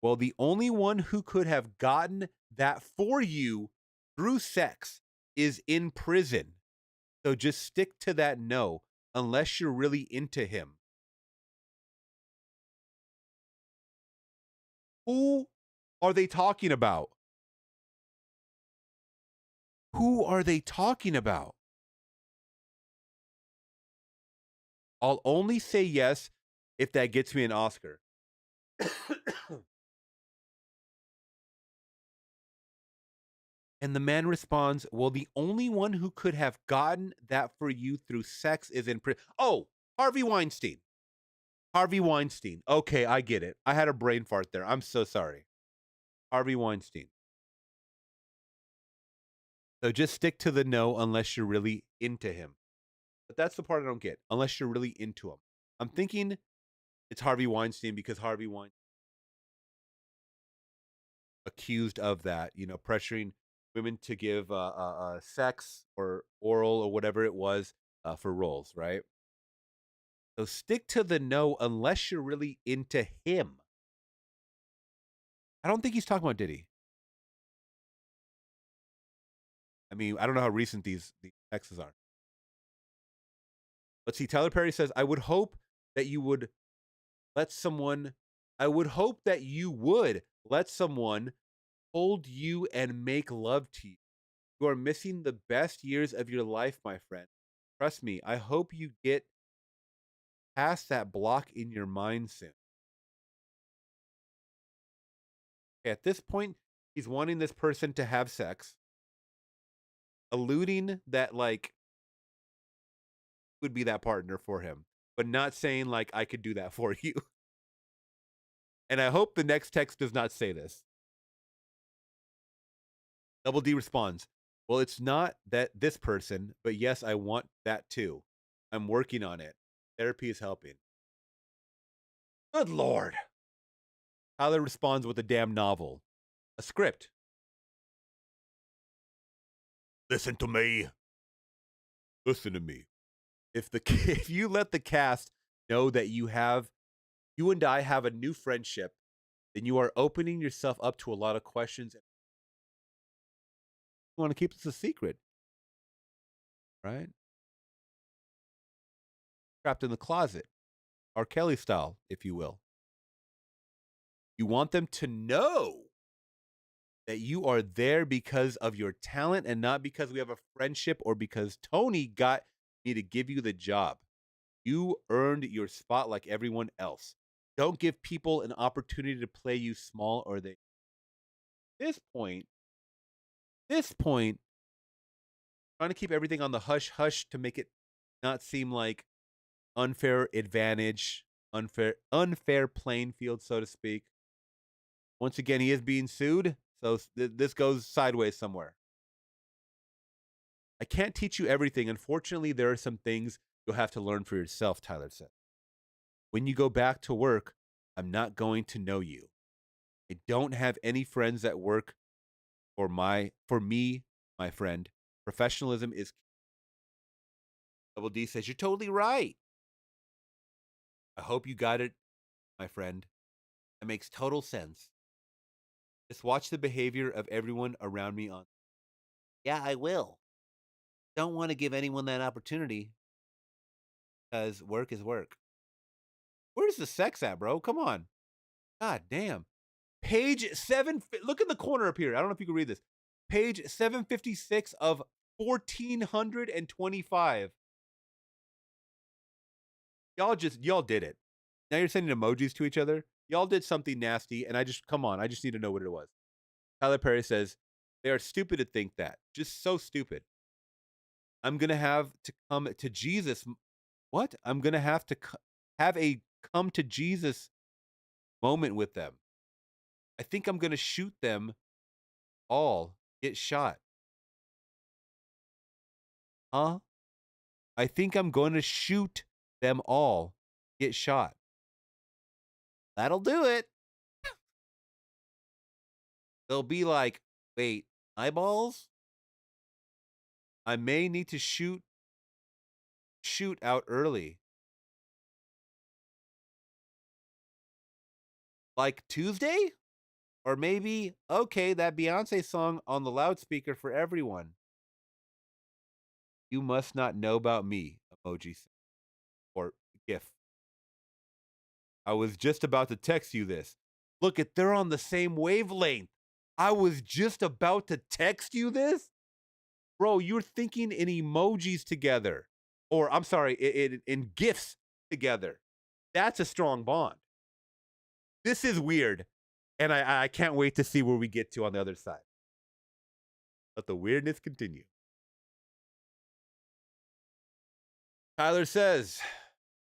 Well, the only one who could have gotten that for you through sex is in prison. So just stick to that no, unless you're really into him. Who are they talking about? Who are they talking about? I'll only say yes if that gets me an Oscar. And the man responds, well, the only one who could have gotten that for you through sex is in prison. Oh, Harvey Weinstein. Harvey Weinstein. Okay, I get it. I had a brain fart there. I'm so sorry. Harvey Weinstein. So just stick to the no unless you're really into him. But that's the part I don't get. Unless you're really into him. I'm thinking it's Harvey Weinstein because Harvey Weinstein accused of that, you know, pressuring women to give sex or oral or whatever it was for roles, right? So stick to the no unless you're really into him. I don't think he's talking about Diddy. I mean, I don't know how recent these texts are. Let's see. Tyler Perry says, I would hope that you would let someone hold you and make love to you. You are missing the best years of your life, my friend. Trust me, I hope you get past that block in your mind soon. At this point, he's wanting this person to have sex, alluding that, like, would be that partner for him, but not saying, like, I could do that for you. And I hope the next text does not say this. Double D responds, well, it's not that this person, but yes, I want that too. I'm working on it. Therapy is helping. Good Lord. Tyler responds with a damn novel. A script. Listen to me. Listen to me. If you let the cast know that you and I have a new friendship, then you are opening yourself up to a lot of questions. You want to keep this a secret, right? Trapped in the closet, R. Kelly style, if you will. You want them to know that you are there because of your talent and not because we have a friendship or because Tony got me to give you the job. You earned your spot like everyone else. Don't give people an opportunity to play you small or they. This point, trying to keep everything on the hush hush to make it not seem like unfair advantage, unfair playing field, so to speak. Once again, he is being sued, so this goes sideways somewhere. I can't teach you everything. Unfortunately, there are some things you'll have to learn for yourself, Tyler said. When you go back to work, I'm not going to know you. I don't have any friends that work for me, my friend. Professionalism is. Double D says, you're totally right. I hope you got it, my friend. It makes total sense. Just watch the behavior of everyone around me on. Yeah, I will. Don't want to give anyone that opportunity because work is work. Where's the sex at, bro? Come on. God damn. Page 7. Look in the corner up here. I don't know if you can read this. Page 756 of 1425. Y'all did it. Now you're sending emojis to each other. Y'all did something nasty, and I just need to know what it was. Tyler Perry says, they are stupid to think that. Just so stupid. I'm going to have to come to Jesus. What? I'm going to have a come to Jesus moment with them. I think I'm going to shoot them all. Get shot. Huh? I think I'm going to shoot them all. Get shot. That'll do it. They'll be like, wait, eyeballs? I may need to shoot out early. Like Tuesday? Or maybe, okay, that Beyonce song on the loudspeaker for everyone. You must not know about me, emoji or GIF. I was just about to text you this. Look, they're on the same wavelength. I was just about to text you this? Bro, you're thinking in emojis together. Or, I'm sorry, in GIFs together. That's a strong bond. This is weird. And I can't wait to see where we get to on the other side. Let the weirdness continue. Tyler says,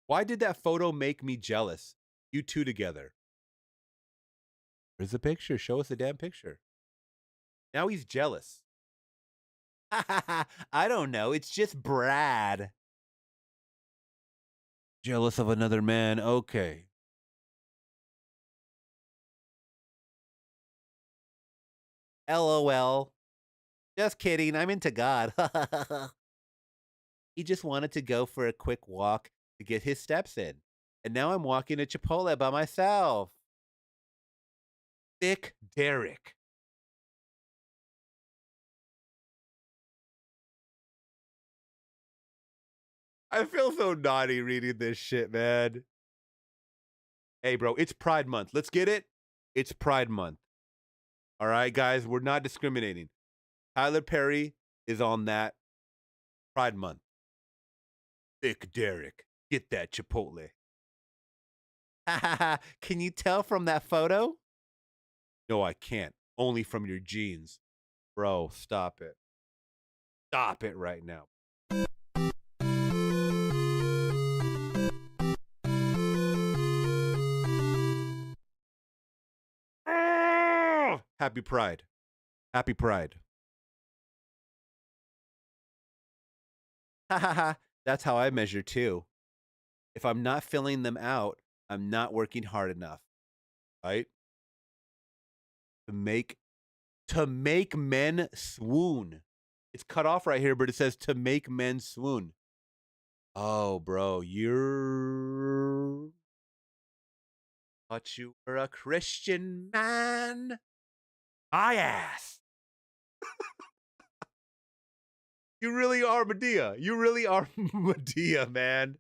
why did that photo make me jealous? You two together. Where's the picture? Show us the damn picture. Now he's jealous. I don't know. It's just Brad. Jealous of another man. Okay. LOL. Just kidding. I'm into God. He just wanted to go for a quick walk to get his steps in. And now I'm walking to Chipotle by myself. Thick Derek. I feel so naughty reading this shit, man. Hey, bro, it's Pride Month. Let's get it. It's Pride Month. All right, guys, we're not discriminating. Tyler Perry is on that Pride Month. Thick Derek, get that Chipotle. Can you tell from that photo? No, I can't. Only from your jeans. Bro, stop it. Stop it right now. Happy Pride. Happy Pride. Ha ha ha. That's how I measure too. If I'm not filling them out, I'm not working hard enough. Right? To make men swoon. It's cut off right here, but it says to make men swoon. Oh, bro, thought you were a Christian man. My ass. You really are Medea. You really are Medea, man.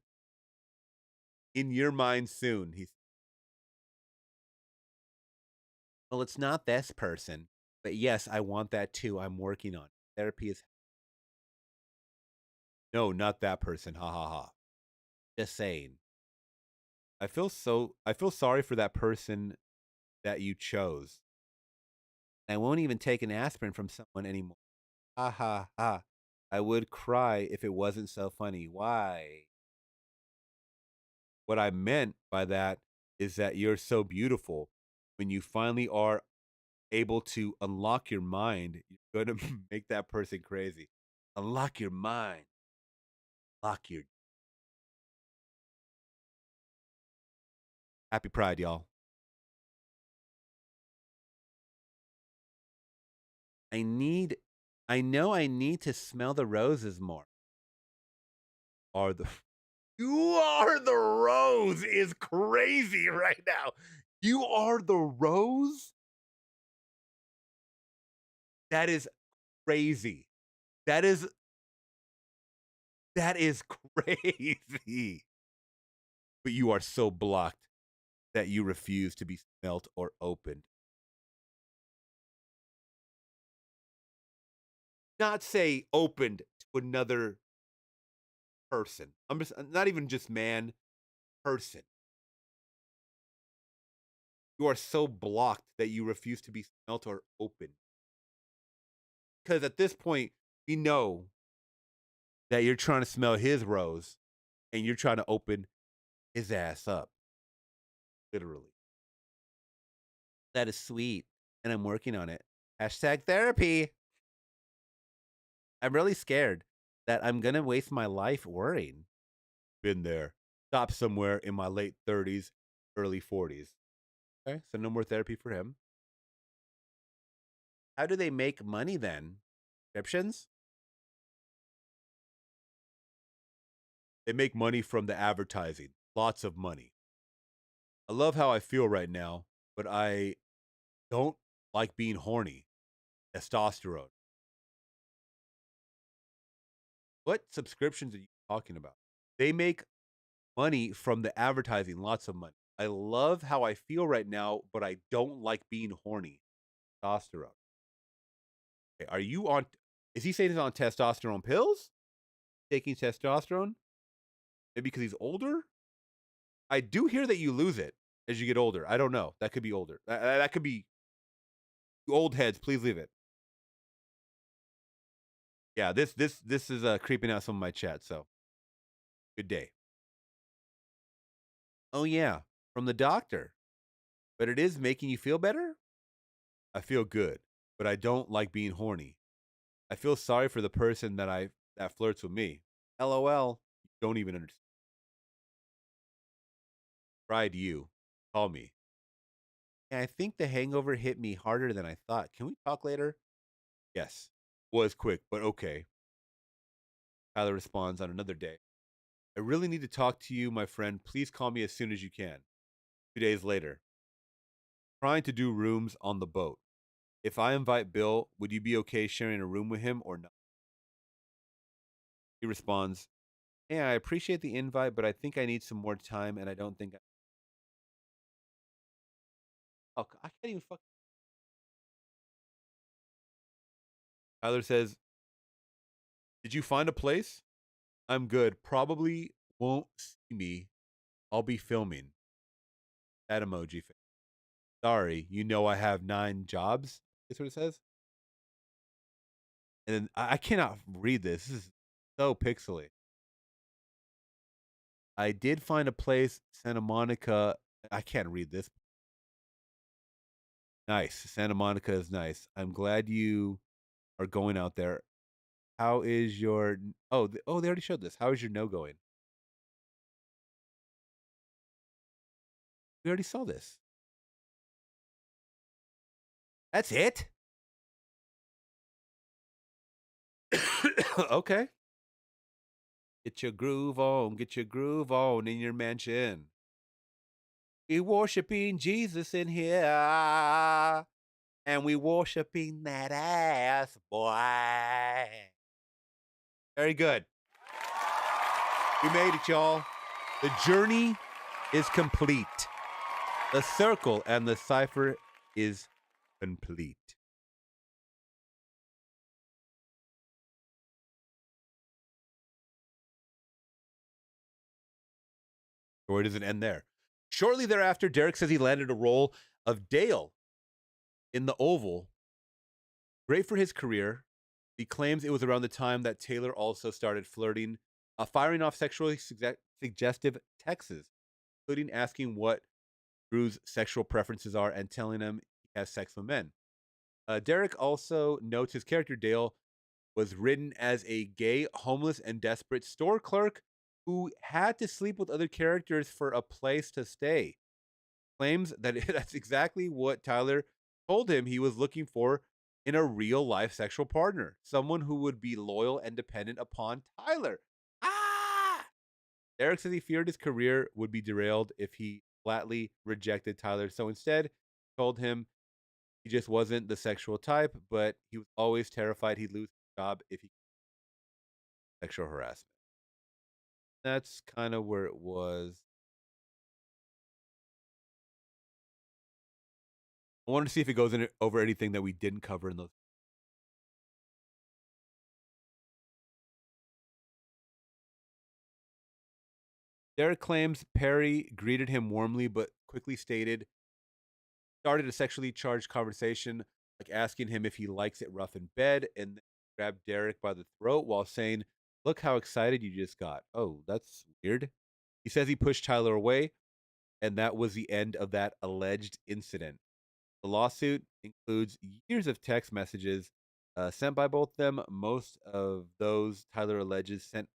In your mind soon. Well, it's not this person. But yes, I want that too. I'm working on it. Therapy is. No, not that person. Ha ha ha. Just saying. I feel sorry for that person that you chose. I won't even take an aspirin from someone anymore. Ha ha ha. I would cry if it wasn't so funny. Why? What I meant by that is that you're so beautiful. When you finally are able to unlock your mind, you're going to make that person crazy. Unlock your mind. Lock your. Happy Pride, y'all. I know I need to smell the roses more. You are the rose is crazy right now. You are the rose? That is crazy. That is crazy. But you are so blocked that you refuse to be smelt or opened. Not say opened to another person. I'm just not even just man, person. You are so blocked that you refuse to be smelt or opened. Because at this point, we know that you're trying to smell his rose and you're trying to open his ass up. Literally. That is sweet. And I'm working on it. Hashtag therapy. I'm really scared that I'm going to waste my life worrying. Been there. Stop somewhere in my late 30s, early 40s. Okay, so no more therapy for him. How do they make money then? Subscriptions? They make money from the advertising. Lots of money. I love how I feel right now, but I don't like being horny. Testosterone. What subscriptions are you talking about? They make money from the advertising. Lots of money. I love how I feel right now, but I don't like being horny. Testosterone. Okay, are you on? Is he saying he's on testosterone pills? Taking testosterone? Maybe because he's older? I do hear that you lose it as you get older. I don't know. That could be older. That could be. You old heads, please leave it. Yeah, this is creeping out some of my chat. So, good day. Oh yeah, from the doctor. But it is making you feel better? I feel good, but I don't like being horny. I feel sorry for the person that flirts with me. LOL. You don't even understand. Tried you. Call me. Yeah, I think the hangover hit me harder than I thought. Can we talk later? Yes. Was quick, but okay. Tyler responds on another day. I really need to talk to you, my friend. Please call me as soon as you can. 2 days later. Trying to do rooms on the boat. If I invite Bill, would you be okay sharing a room with him or not? He responds, hey, I appreciate the invite, but I think I need some more time, and I don't think Oh, I can't even fuck. Tyler says, did you find a place? I'm good. Probably won't see me. I'll be filming. That emoji. Sorry, you know I have 9 jobs. That's what it says. And then I cannot read this. This is so pixely. I did find a place, Santa Monica. I can't read this. Nice. Santa Monica is nice. I'm glad you are going out there. How is your... Oh, they already showed this. How is your no going? We already saw this. That's it? Okay. Get your groove on in your mansion. We worshiping Jesus in here. And we worshiping that ass, boy. Very good. We made it, y'all. The journey is complete. The circle and the cipher is complete. Story doesn't end there. Shortly thereafter, Derek says he landed a role of Dale in The Oval. Great for his career. He claims it was around the time that Taylor also started flirting, firing off sexually suggestive texts, including asking what Drew's sexual preferences are and telling him he has sex with men. Derek also notes his character Dale was written as a gay, homeless, and desperate store clerk who had to sleep with other characters for a place to stay. Claims that that's exactly what Tyler told him he was looking for in a real-life sexual partner, someone who would be loyal and dependent upon Tyler. Derek says he feared his career would be derailed if he flatly rejected Tyler, so instead told him he just wasn't the sexual type, but he was always terrified he'd lose his job if he sexual harassment. That's kind of where it was. I wanted to see if it goes over anything that we didn't cover in those. Derek claims Perry greeted him warmly, but quickly started a sexually charged conversation, like asking him if he likes it rough in bed, and then grabbed Derek by the throat while saying, "Look how excited you just got." Oh, that's weird. He says he pushed Tyler away, and that was the end of that alleged incident. The lawsuit includes years of text messages sent by both of them. Most of those Tyler alleges sent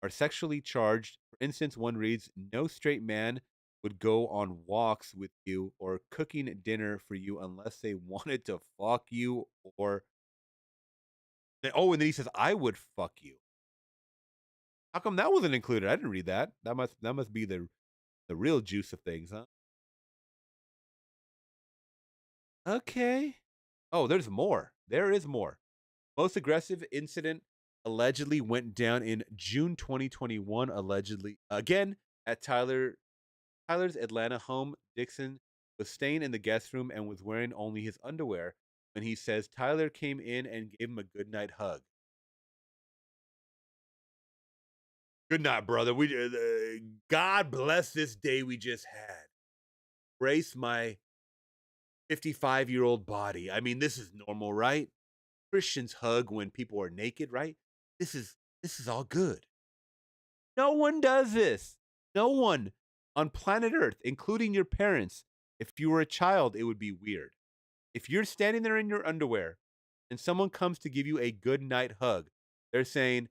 are sexually charged. For instance, one reads, "No straight man would go on walks with you or cooking dinner for you unless they wanted to fuck you or..." Oh, and then he says, "I would fuck you." How come that wasn't included? I didn't read that. That must be the real juice of things, huh? Okay. Oh, there's more. There is more. Most aggressive incident allegedly went down in June 2021, allegedly. Again, at Tyler's Atlanta home, Dixon was staying in the guest room and was wearing only his underwear when he says Tyler came in and gave him a goodnight hug. Good night, brother. God bless this day we just had. Brace my 55-year-old body. I mean, this is normal, right? Christians hug when people are naked, right? This is all good. No one does this. No one on planet Earth, including your parents. If you were a child, it would be weird. If you're standing there in your underwear and someone comes to give you a good night hug, they're saying,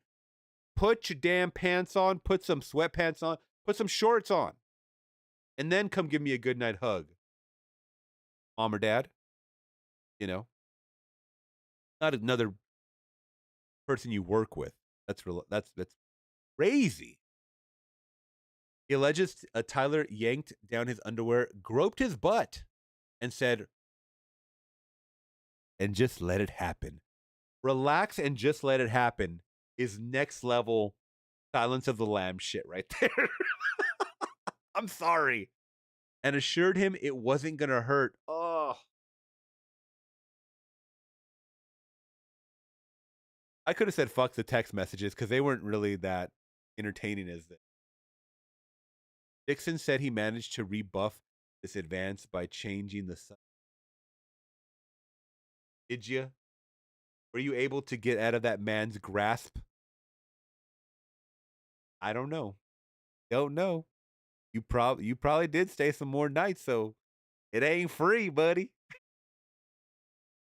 put your damn pants on, put some sweatpants on, put some shorts on, and then come give me a good night hug. Mom or dad, you know, not another person you work with. That's crazy. He alleges Tyler yanked down his underwear, groped his butt, and said, "And just let it happen." Relax and just let it happen is next level Silence of the Lambs shit right there. I'm sorry. And assured him it wasn't going to hurt. Oh. I could have said fuck the text messages because they weren't really that entertaining as this. Dixon said he managed to rebuff this advance by changing the sun. Did you? Were you able to get out of that man's grasp? I don't know. Don't know. You probably did stay some more nights, so it ain't free, buddy.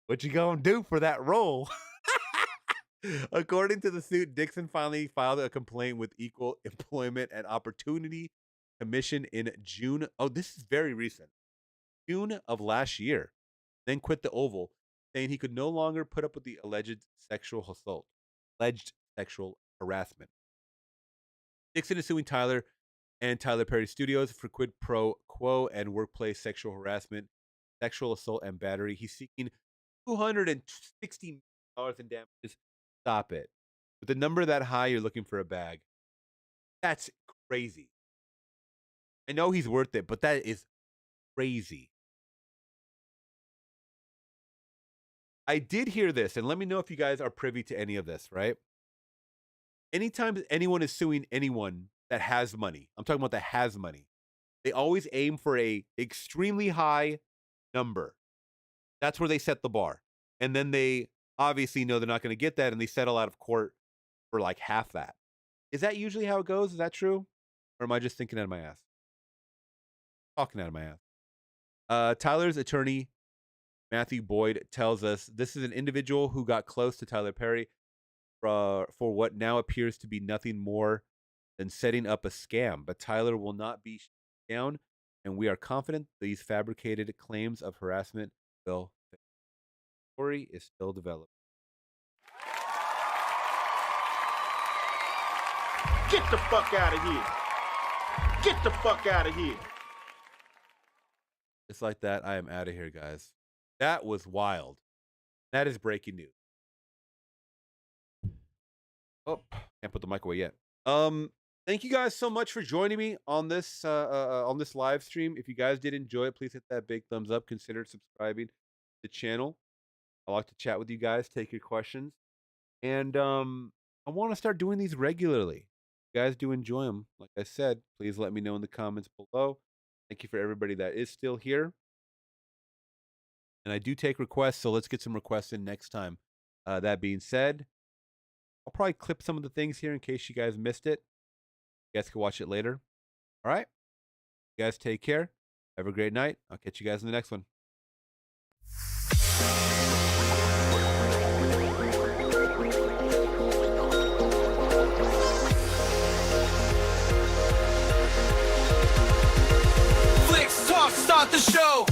What you gonna do for that role? According to the suit, Dixon finally filed a complaint with Equal Employment and Opportunity Commission in June. Oh, this is very recent. June of last year. Then quit the Oval, saying he could no longer put up with the alleged sexual harassment. Dixon is suing Tyler and Tyler Perry Studios for quid pro quo and workplace sexual harassment, sexual assault, and battery. He's seeking $260 million in damages. Stop it. With the number that high, you're looking for a bag. That's crazy. I know he's worth it, but that is crazy. I did hear this, and let me know if you guys are privy to any of this, right? Anytime anyone is suing anyone that has money. I'm talking about that has money. They always aim for a extremely high number. That's where they set the bar. And then they obviously know they're not going to get that, and they settle out of court for like half that. Is that usually how it goes? Is that true? Or am I just thinking out of my ass? Talking out of my ass. Tyler's attorney, Matthew Boyd, tells us this is an individual who got close to Tyler Perry for what now appears to be nothing more than setting up a scam. But Tyler will not be shut down, and we are confident these fabricated claims of harassment will fail. The story is still developing.
Get the fuck out of here. Get the fuck out of here.
Just like that, I am out of here, guys. That was wild. That is breaking news. Oh, can't put the mic away yet. Thank you guys so much for joining me on this live stream. If you guys did enjoy it, please hit that big thumbs up. Consider subscribing to the channel. I like to chat with you guys, take your questions, and I want to start doing these regularly. If you guys do enjoy them, like I said, please let me know in the comments below. Thank you for everybody that is still here. And I do take requests, so let's get some requests in next time. That being said, I'll probably clip some of the things here in case you guys missed it. You guys can watch it later. All right? You guys take care. Have a great night. I'll catch you guys in the next one.
Flicks Talk, start the show.